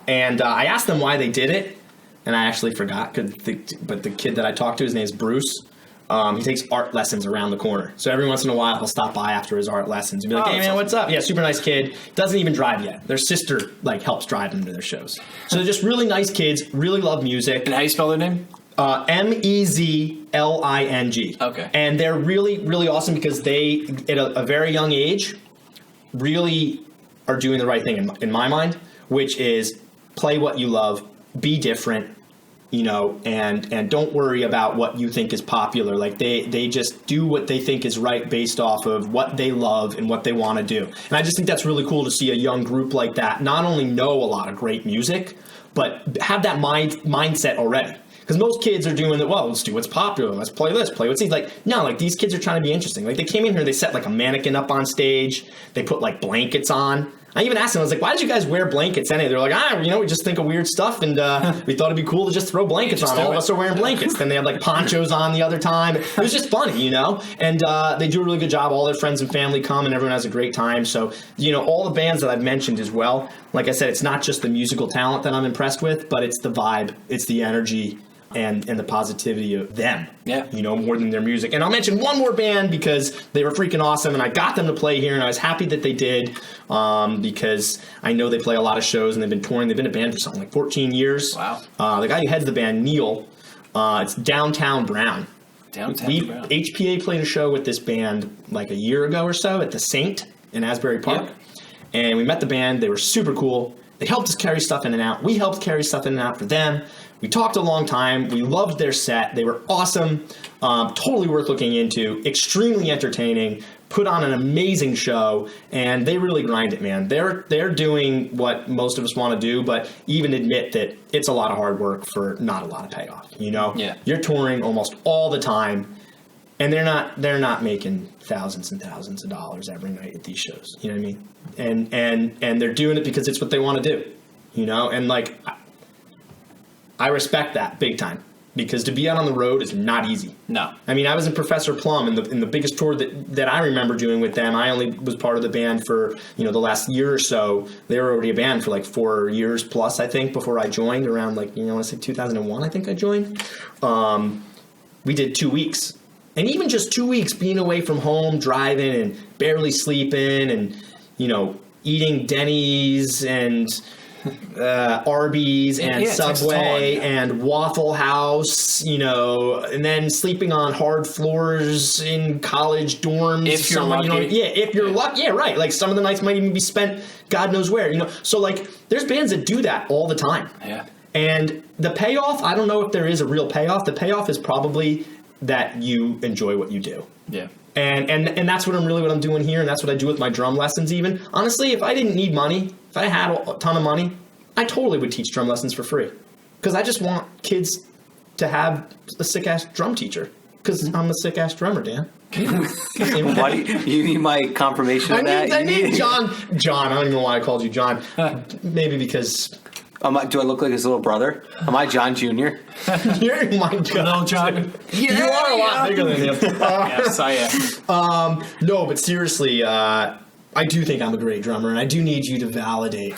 And I asked them why they did it, and I actually forgot. But the kid that I talked to, his name is Bruce. He takes art lessons around the corner. So every once in a while, he'll stop by after his art lessons and be like, hey, man, what's up? Yeah, super nice kid. Doesn't even drive yet. Their sister, helps drive them to their shows. So they're just really nice kids, really love music. And how you spell their name? Mezling. Okay. And they're really, really awesome because they, at a very young age, really are doing the right thing in my mind, which is play what you love, be different, and don't worry about what you think is popular. Like they just do what they think is right based off of what they love and what they want to do. And I just think that's really cool to see a young group like that not only know a lot of great music, but have that mindset already. Because most kids are doing that, well, let's do what's popular. Let's play this, play what's easy. No, these kids are trying to be interesting. They came in here, they set a mannequin up on stage. They put blankets on. I even asked them, I was like, why did you guys wear blankets anyway? They're like, we just think of weird stuff, and we thought it'd be cool to just throw blankets on. All of us are wearing blankets. Then they had ponchos on the other time. It was just funny, And they do a really good job. All their friends and family come, and everyone has a great time. So, all the bands that I've mentioned as well, like I said, it's not just the musical talent that I'm impressed with, but it's the vibe, it's the energy, and the positivity of them, more than their music. And I'll mention one more band because they were freaking awesome, and I got them to play here, and I was happy that they did because I know they play a lot of shows, and they've been touring. They've been a band for something like 14 years. Wow. The guy who heads the band, Neil, it's Downtown Brown. HPA played a show with this band a year ago or so at the Saint in Asbury Park, and we met the band. They were super cool. They helped us carry stuff in and out. We helped carry stuff in and out for them. We talked a long time. We loved their set. They were awesome. Totally worth looking into. Extremely entertaining. Put on an amazing show, and they really grind it, man. They're doing what most of us want to do, but even admit that it's a lot of hard work for not a lot of payoff. Yeah. You're touring almost all the time, and they're not making thousands and thousands of dollars every night at these shows. You know what I mean? And they're doing it because it's what they want to do. And I respect that big time, because to be out on the road is not easy. No. I mean, I was in Professor Plum in the biggest tour that I remember doing with them. I only was part of the band for, the last year or so. They were already a band for 4 years plus, I think, before I joined around I want to say 2001, I think I joined. We did 2 weeks. And even just 2 weeks being away from home, driving and barely sleeping and, eating Denny's and Arby's and Subway and Waffle House, and then sleeping on hard floors in college dorms. If you're lucky. If you're lucky. Yeah, right. Some of the nights might even be spent God knows where, So, there's bands that do that all the time. Yeah. And the payoff, I don't know if there is a real payoff. The payoff is probably that you enjoy what you do. Yeah. And that's what I'm doing here, and that's what I do with my drum lessons even. Honestly, if I didn't need money, if I had a ton of money, I totally would teach drum lessons for free. Because I just want kids to have a sick-ass drum teacher. Because I'm a sick-ass drummer, Dan. Why you need my confirmation of that? I need John. John, I don't even know why I called you John. Maybe because... do I look like his little brother? Am I John Jr.? You're my God. No, John. You are a lot bigger than him. Yes, I am. No, but seriously, I do think I'm a great drummer, and I do need you to validate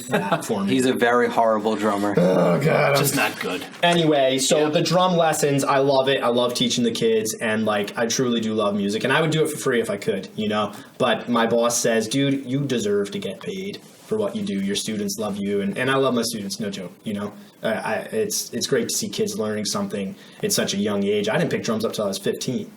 that for me. He's a very horrible drummer. Oh, God. Just not good. Anyway, so the drum lessons, I love it. I love teaching the kids, and, like, I truly do love music, and I would do it for free if I could, you know? But my boss says, dude, you deserve to get paid for what you do. Your students love you, and I love my students, no joke, you know? It's great to see kids learning something at such a young age. I didn't pick drums up till I was 15,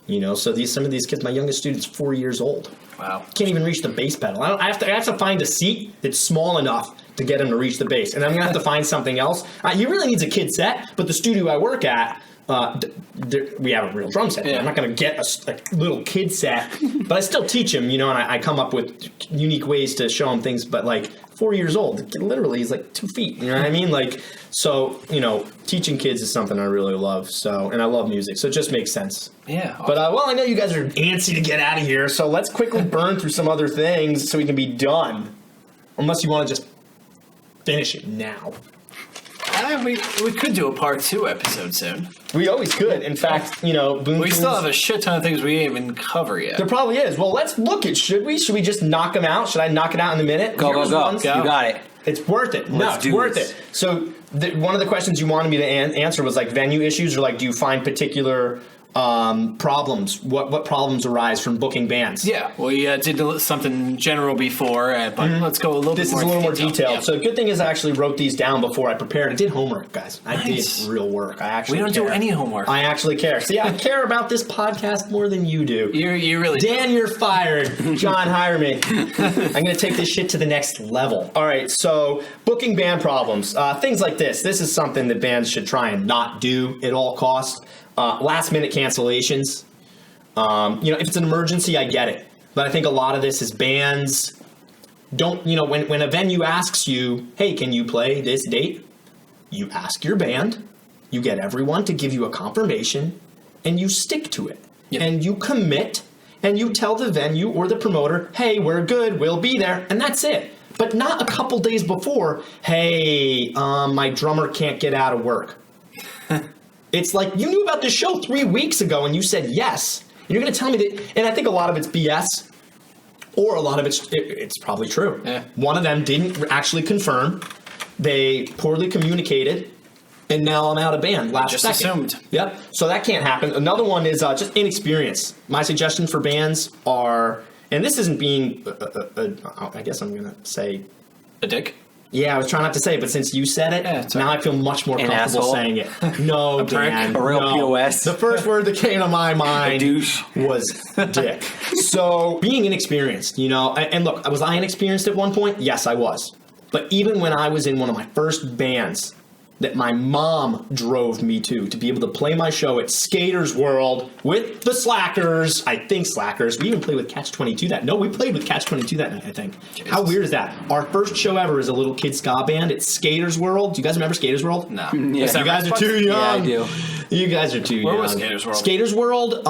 you know? So some of these kids, my youngest student's 4 years old. Wow. Can't even reach the bass pedal. I have to find a seat that's small enough to get him to reach the bass. And I'm going to have to find something else. He really needs a kid set, but the studio I work at, we have a real drum set. Yeah. I'm not going to get a little kid set, but I still teach him, you know, and I come up with unique ways to show him things. But, like, 4 years old, literally, he's like 2 feet. You know what I mean? Like, so, you know, teaching kids is something I really love. So, and I love music, so it just makes sense. Yeah. But, well, I know you guys are antsy to get out of here, so let's quickly burn through some other things so we can be done. Unless you want to just finish it now. We could do a part 2 episode soon. We always could. In fact, you know, BoonTunes, We still have a shit ton of things we didn't even cover yet. there probably is. Well, let's look it. Should we? Should we just knock them out? Should I knock it out in a minute? Go. Here's ones. You got it. It's worth it. No, Let's it's do worth this. it. So one of the questions you wanted me to answer was like venue issues, or like, do you find particular problems? What problems arise from booking bands? Yeah, we did something general before, but let's go a little This bit more is a little more detailed. detailed. Yeah. So the good thing is I actually wrote these down before I prepared. I did homework, guys. I Nice. did real work. I actually We don't do care. any homework. I actually care. See, I care about this podcast more than you do. You really Dan, you're fired. John, hire me. I'm going to take this shit to the next level. All right, so booking band problems. Things like this. This is something that bands should try and not do at all costs. Last-minute cancellations. You know, if it's an emergency, I get it. But I think a lot of this is bands don't, you know, when a venue asks you, hey, can you play this date? You ask your band, you get everyone to give you a confirmation, and you stick to it. Yep. And you commit, and you tell the venue or the promoter, hey, we're good, we'll be there, and that's it. But not a couple days before, hey, my drummer can't get out of work. It's like, you knew about this show 3 weeks ago, and you said yes. You're going to tell me that, and I think a lot of it's BS, or a lot of it's probably true. Yeah. One of them didn't actually confirm. They poorly communicated, and now I'm out of band last Just second. assumed. Yep. So that can't happen. Another one is just inexperience. My suggestion for bands are, and this isn't being, I guess I'm going to say, a dick. yeah, I was trying not to say it, but since you said it, Yeah, it's now okay. I feel much more An comfortable asshole? saying it. No, prick? Dan, A real no. POS? The first word that came to my mind douche. was dick. So being inexperienced, you know, and look, was I inexperienced at one point? Yes, I was. But even when I was in one of my first bands that my mom drove me to be able to play my show at Skaters World with the Slackers. I think Slackers. We even played with Catch-22 that. No, we played with Catch-22 that night, I think. Jesus. How weird is that? Our first show ever as a little kid ska band at Skaters World. Do you guys remember Skaters World? No. Yeah. Is that You guys are right? too young. Yeah, I do. You guys are too young. Where was Skaters World? Skaters World,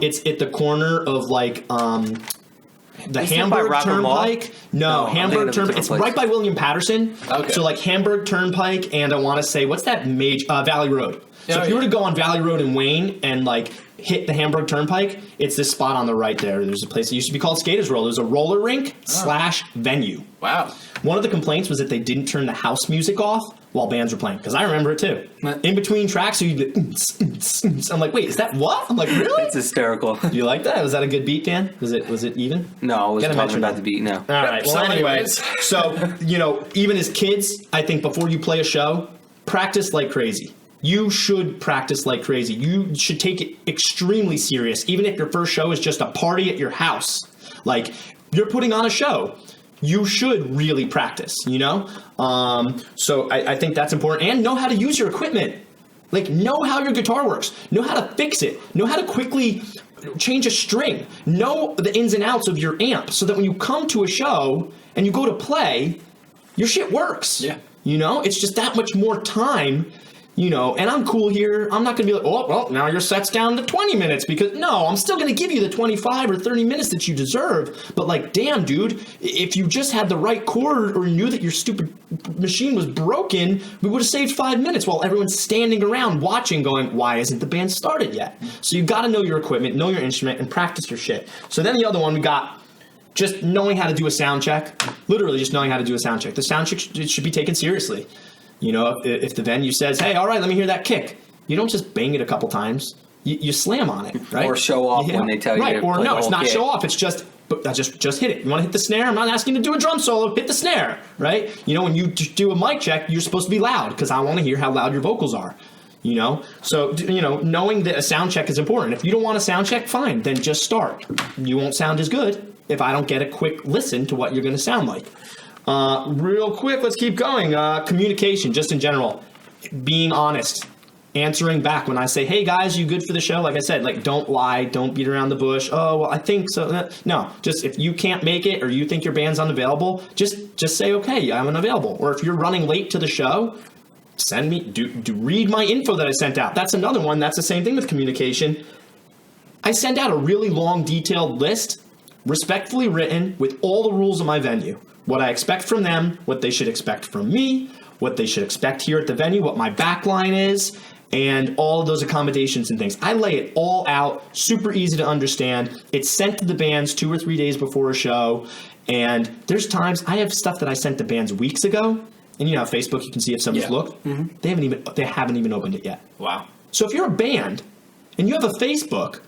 it's at the corner of like the Isn't it by Hamburg Rocker Mall? Turnpike. No, No, I'm Hamburg thinking of a Turnpike. different It's place. right by William Patterson. Okay. So like Hamburg Turnpike, and I want to say, what's that major Valley Road. So Oh, if you were yeah. to go on Valley Road in Wayne and like hit the Hamburg Turnpike, it's this spot on the right there. There's a place that used to be called Skaters World. It was a roller rink / venue. Wow. One of the complaints was that they didn't turn the house music off while bands were playing, because I remember it too. In between tracks, you'd be, I'm like, wait, is that what? I'm like, really? It's hysterical. Do you like that? Was that a good beat, Dan? Was it even? No, I was Gotta talking mention about that. the beat now. All right. Well, So anyway, anyways. so you know, even as kids, I think before you play a show, practice like crazy. You should practice like crazy. You should take it extremely serious, even if your first show is just a party at your house. Like, you're putting on a show. You should really practice, you know? So I think that's important. And know how to use your equipment. Like, know how your guitar works. Know how to fix it. Know how to quickly change a string. Know the ins and outs of your amp so that when you come to a show and you go to play, your shit works. Yeah. You know, it's just that much more time, you know, and I'm cool here. I'm not going to be like, oh, well, now your set's down to 20 minutes because, no, I'm still going to give you the 25 or 30 minutes that you deserve. But, like, damn, dude, if you just had the right chord or knew that your stupid machine was broken, we would have saved 5 minutes while everyone's standing around watching going, why isn't the band started yet? So you've got to know your equipment, know your instrument, and practice your shit. So then the other one we got just knowing how to do a sound check, literally just knowing how to do a sound check. The sound check should be taken seriously. You know, if the venue says, hey, all right, let me hear that kick, you don't just bang it a couple times. You slam on it, right? Or show off when they tell you right. to Or play no, the it's whole not kit. show off. It's just hit it. You want to hit the snare? I'm not asking you to do a drum solo. Hit the snare, right? You know, when you do a mic check, you're supposed to be loud because I want to hear how loud your vocals are. You know, so, you know, knowing that a sound check is important. If you don't want a sound check, fine, then just start. You won't sound as good if I don't get a quick listen to what you're going to sound like. Real quick, let's keep going. Communication, just in general. Being honest. Answering back when I say, hey, guys, you good for the show? Like I said, like, don't lie. Don't beat around the bush. Oh, well, I think so. No, just if you can't make it or you think your band's unavailable, just say, okay, I'm unavailable. Or if you're running late to the show, send me, read my info that I sent out. That's another one. That's the same thing with communication. I send out a really long, detailed list, respectfully written, with all the rules of my venue. What I expect from them, what they should expect from me, what they should expect here at the venue, what my backline is, and all of those accommodations and things. I lay it all out, super easy to understand. It's sent to the bands 2 or 3 days before a show, and there's times I have stuff that I sent to bands weeks ago, and you know how Facebook, you can see if somebody's looked. Mm-hmm. They haven't even opened it yet. Wow. So if you're a band and you have a Facebook,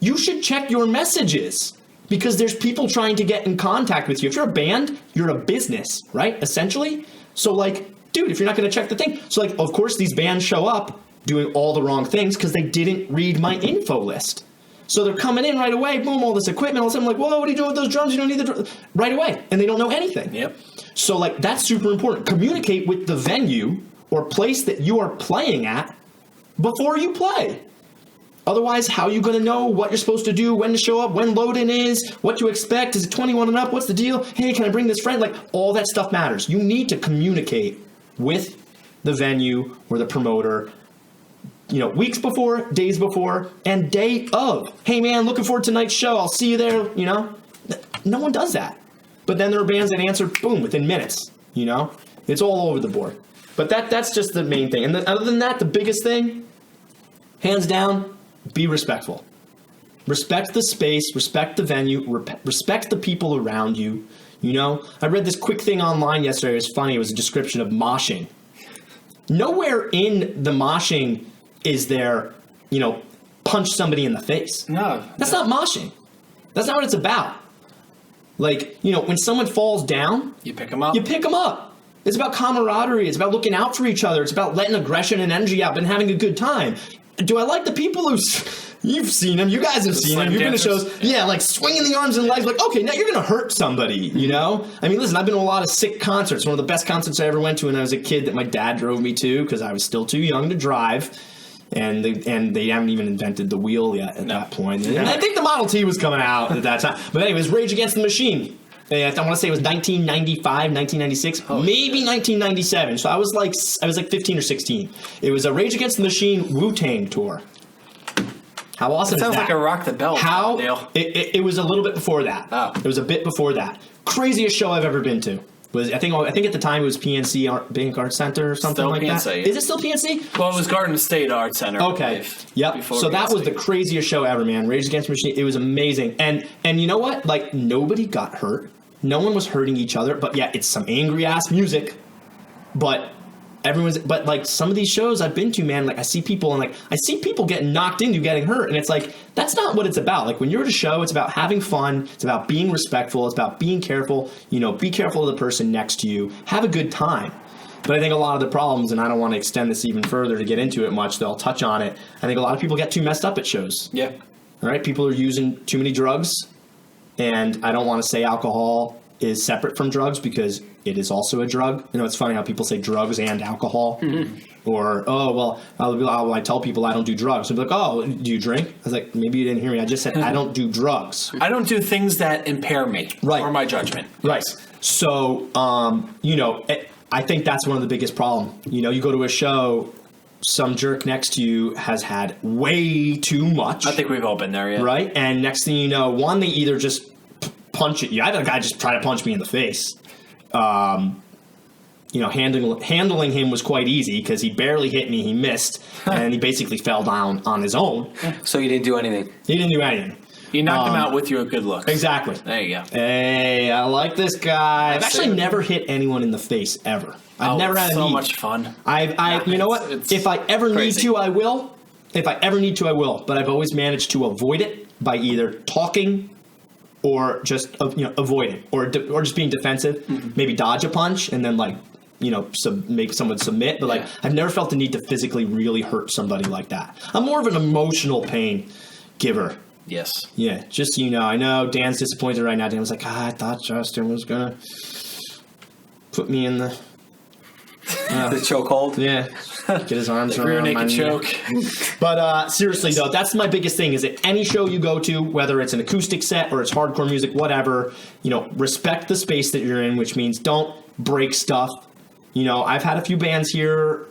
you should check your messages because there's people trying to get in contact with you. If you're a band, you're a business, right? Essentially. So, like, dude, if you're not going to check the thing. So, like, of course, these bands show up doing all the wrong things because they didn't read my info list. So they're coming in right away, boom, all this equipment, all of a sudden, I'm like, whoa, what are you doing with those drums? You don't need the drums. Right away. And they don't know anything. Yep. So, like, that's super important. Communicate with the venue or place that you are playing at before you play. Otherwise, how are you going to know what you're supposed to do, when to show up, when load-in is, what to expect? Is it 21 and up? What's the deal? Hey, can I bring this friend? Like, all that stuff matters. You need to communicate with the venue or the promoter, you know, weeks before, days before, and day of. Hey, man, looking forward to tonight's show. I'll see you there, you know? No one does that. But then there are bands that answer, boom, within minutes, you know? It's all over the board. But that's just the main thing. And other than that, the biggest thing, hands down, be respectful. Respect the space, respect the venue, respect the people around you. You know, I read this quick thing online yesterday. It was funny. It was a description of moshing. Nowhere in the moshing is there, you know, punch somebody in the face. No. That's not moshing. That's not what it's about. Like, you know, when someone falls down, You pick them up. you pick them up. It's about camaraderie. It's about looking out for each other. It's about letting aggression and energy out and having a good time. Do I like the people who... You've seen them. You guys have seen them. You've been to shows. Yeah, like swinging the arms and legs. Like, okay, now you're going to hurt somebody, you know? I mean, listen, I've been to a lot of sick concerts. One of the best concerts I ever went to when I was a kid that my dad drove me to because I was still too young to drive. And they haven't even invented the wheel yet at that point. And I think the Model T was coming out at that time. But anyways, Rage Against the Machine. I want to say it was 1995, 1996, maybe 1997. So I was like 15 or 16. It was a Rage Against the Machine Wu-Tang tour. How awesome is that? Sounds like a Rock the Belt deal. It was a little bit before that. Oh. It was a bit before that. Craziest show I've ever been to. I think at the time it was PNC Bank Arts Center or something Still like PNC, that. yeah. Is it still PNC? Well, it was Garden State Arts Center. Okay. Yep. So that was the craziest show ever, man. Rage Against the Machine. It was amazing. And you know what? Like, nobody got hurt. No one was hurting each other. But yeah, it's some angry ass music. But like some of these shows I've been to, man, like I see people getting knocked into, getting hurt, and it's like that's not what it's about. Like when you're at a show, it's about having fun, it's about being respectful, it's about being careful, you know, be careful of the person next to you, have a good time. But I think a lot of the problems, and I don't want to extend this even further to get into it much, though I'll touch on it. I think a lot of people get too messed up at shows. Yeah. All right, people are using too many drugs, and I don't want to say alcohol is separate from drugs because it is also a drug. You know, it's funny how people say drugs and alcohol. Or, I tell people I don't do drugs. They'll be like, oh, do you drink? I was like, maybe you didn't hear me. I just said I don't do drugs. I don't do things that impair me or my judgment. Right. So, I think that's one of the biggest problems. You know, you go to a show, some jerk next to you has had way too much. I think we've all been there, yeah. Right? And next thing you know, one, they either just punch at you. I had a guy just try to punch me in the face. Handling him was quite easy because he barely hit me. He missed, and he basically fell down on his own. So you didn't do anything? He didn't do anything. You knocked him out with your good looks. Exactly. There you go. Hey, I like this guy. I've actually never hit anyone in the face, ever. I've never had a so need. much fun. You know what? If I ever need to, I will. If I ever need to, I will. But I've always managed to avoid it by either talking or just avoid it, or just being defensive. Mm-hmm. Maybe dodge a punch and then make someone submit. But I've never felt the need to physically really hurt somebody like that. I'm more of an emotional pain giver. Yes. Yeah, just so you know. I know Dan's disappointed right now. Dan was like, I thought Justin was going to put me in the chokehold? Yeah. Get his arms around rear my naked choke. But seriously, though, that's my biggest thing is that any show you go to, whether it's an acoustic set or it's hardcore music, whatever, respect the space that you're in, which means don't break stuff. I've had a few bands here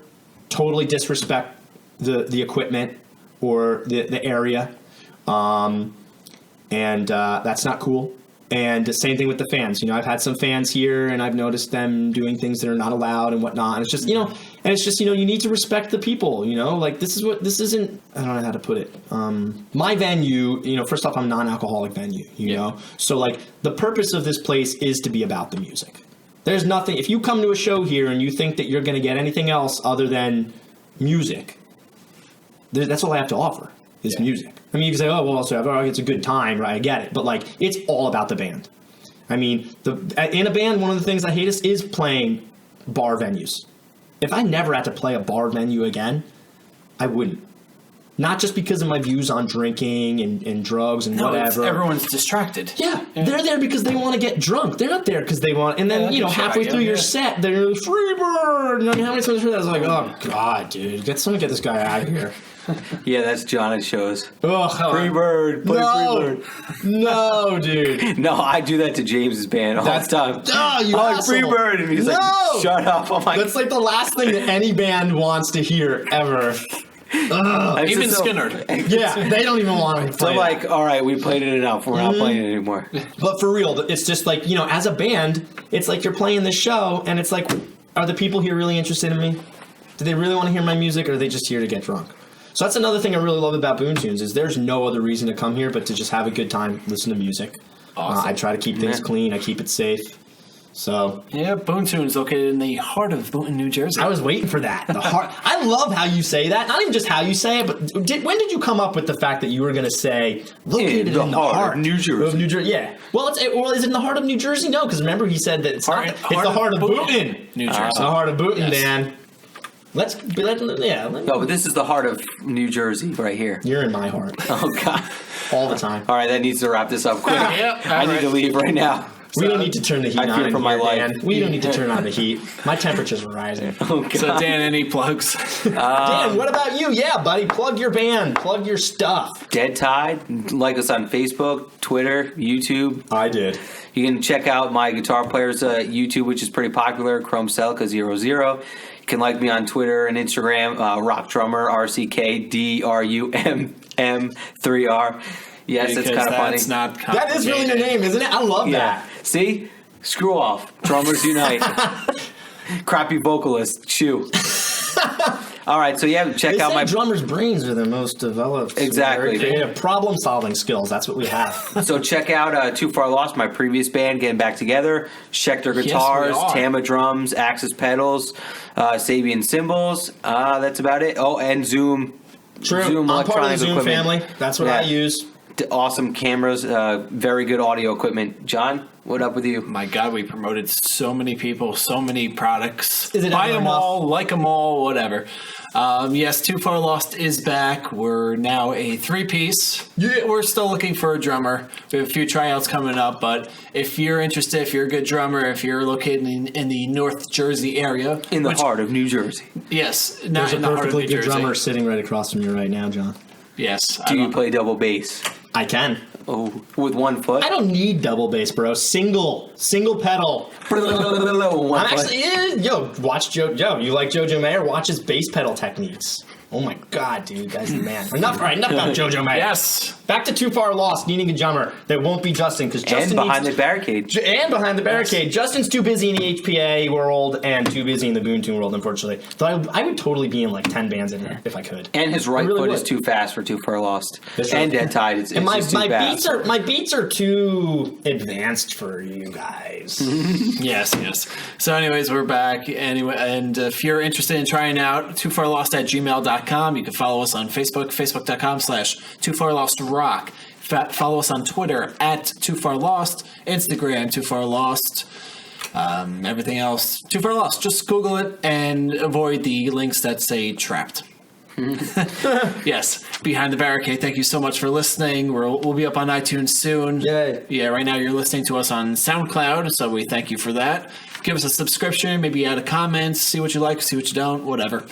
totally disrespect the equipment or the area. That's not cool. And the same thing with the fans. I've had some fans here, and I've noticed them doing things that are not allowed and whatnot. And it's just, you need to respect the people. This isn't. I don't know how to put it. My venue. First off, I'm a non-alcoholic venue. Know, so the purpose of this place is to be about the music. There's nothing. If you come to a show here and you think that you're going to get anything else other than music, that's all I have to offer. Is music. I mean, you can say, it's a good time, right? I get it. But, it's all about the band. I mean, in a band, one of the things I hate is playing bar venues. If I never had to play a bar venue again, I wouldn't. Not just because of my views on drinking and drugs and whatever. Everyone's distracted. Yeah, they're there because they want to get drunk. They're not there because they want. And then halfway through your set, they're Freebird. How many times I was like, oh god, dude, get this guy out of here. Yeah, that's John at shows. Ugh, Freebird, Freebird. No, dude. No, I do that to James's band all the time. Oh, you Freebird, and he's like, shut up. I'm like, that's the last thing that any band wants to hear ever. Even Skinner. Yeah, they don't even want to play. So like, all right, we played it enough. We're not playing it anymore. But for real, it's just as a band, it's like you're playing the show, and it's like, are the people here really interested in me? Do they really want to hear my music, or are they just here to get drunk? So that's another thing I really love about BoonTunes is there's no other reason to come here but to just have a good time, listen to music. Awesome. I try to keep things clean. I keep it safe. So yeah, BoonTunes located in the heart of Boonton, New Jersey. I was waiting for that. The heart. I love how you say that. Not even just how you say it, but when did you come up with the fact that you were going to say located in the heart of New Jersey? Of New Jersey, yeah. Well, is it in the heart of New Jersey? No, because remember he said that it's the heart of Boonton, New Jersey. The heart of Boonton, Dan. No, but this is the heart of New Jersey right here. You're in my heart. Oh, God. All the time. All right, that needs to wrap this up quick. I need to leave right now. We don't need to turn the heat on. I fear for my life. Dan. We don't need to turn on the heat. My temperatures are rising. Oh, God. So, Dan, any plugs? Dan, what about you? Yeah, buddy. Plug your band. Plug your stuff. Dead Tide. Like us on Facebook, Twitter, YouTube. I did. You can check out my guitar player's YouTube, which is pretty popular, Chrome Celica00. You can like me on Twitter and Instagram, Rock Drummer, RCKDRUMM3R. Yes, it's kind of funny. That is really your name, isn't it? I love that. See? Screw off. Drummers unite. Crappy vocalist. Shoo. All right, so check out my drummers' brains are the most developed. Exactly. Very creative problem-solving skills. That's what we have. So check out Too Far Lost, my previous band, getting back together. Schecter guitars, Tama drums, Axis pedals, Sabian cymbals. That's about it. Oh, and Zoom. True. Zoom I'm part of the Zoom equipment. family. That's what I use. awesome cameras, very good audio equipment. John, what up with you? My God, we promoted so many people, so many products. Is it Buy ever them enough? all, like them all, whatever. Yes, Too Far Lost is back. We're now a 3-piece. Yeah. We're still looking for a drummer. We have a few tryouts coming up, but if you're interested, if you're a good drummer, if you're located in the North Jersey area. In the heart of New Jersey. Yes. Not There's a in the heart of perfectly New good Jersey. drummer sitting right across from you right now, John. Yes. Do you play double bass? I can. Oh, with one foot? I don't need double bass, bro. Single pedal. One I'm foot. actually, watch Joe. You like Jojo Mayer? Watch his bass pedal techniques. Oh my God, dude, that's the man. Enough about Jojo Mayer. Yes. Back to Too Far Lost, needing a drummer that won't be Justin because Justin And behind needs, the barricade. and behind the barricade. Justin's too busy in the HPA world and too busy in the BoonTunes world, unfortunately. So I would totally be in like 10 bands in here if I could. And his right really foot would. is too fast for Too Far Lost. That's And right. Dead Tide is And my just too fast. beats are too advanced for you guys. Yes. So anyways, we're back. Anyway, and if you're interested in trying out toofarlost@gmail.com, you can follow us on Facebook, facebook.com/toofarlostrock. Follow us on Twitter @toofarlost, Instagram toofarlost, everything else Too Far Lost. Just Google it and avoid the links that say trapped. Yes, Behind the Barricade. Thank you so much for listening. We'll be up on iTunes soon. Yay. Yeah, right now you're listening to us on SoundCloud, so we thank you for that. Give us a subscription, maybe add a comment, see what you like, see what you don't, whatever.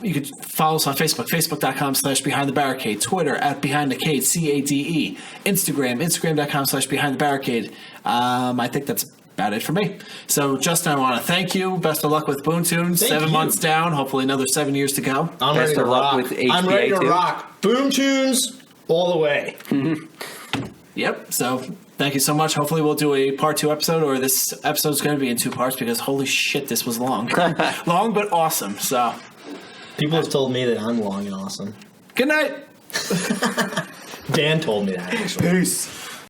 You can follow us on Facebook, facebook.com/Behind the Barricade, Twitter @BehindTheCade, CADE, Instagram.com/BehindTheBarricade. I think that's about it for me. So, Justin, I want to thank you. Best of luck with BoonTunes. Thank 7 you. months down, hopefully another 7 years to go. I'm Best ready to of luck rock. with I'm ready to HPA too. rock. BoonTunes all the way. Yep. So thank you so much. Hopefully we'll do a part 2 episode, or this episode is going to be in 2 parts because holy shit, this was long. Long but awesome. So People have told me that I'm long and awesome. good night. Dan told me that, actually. Peace.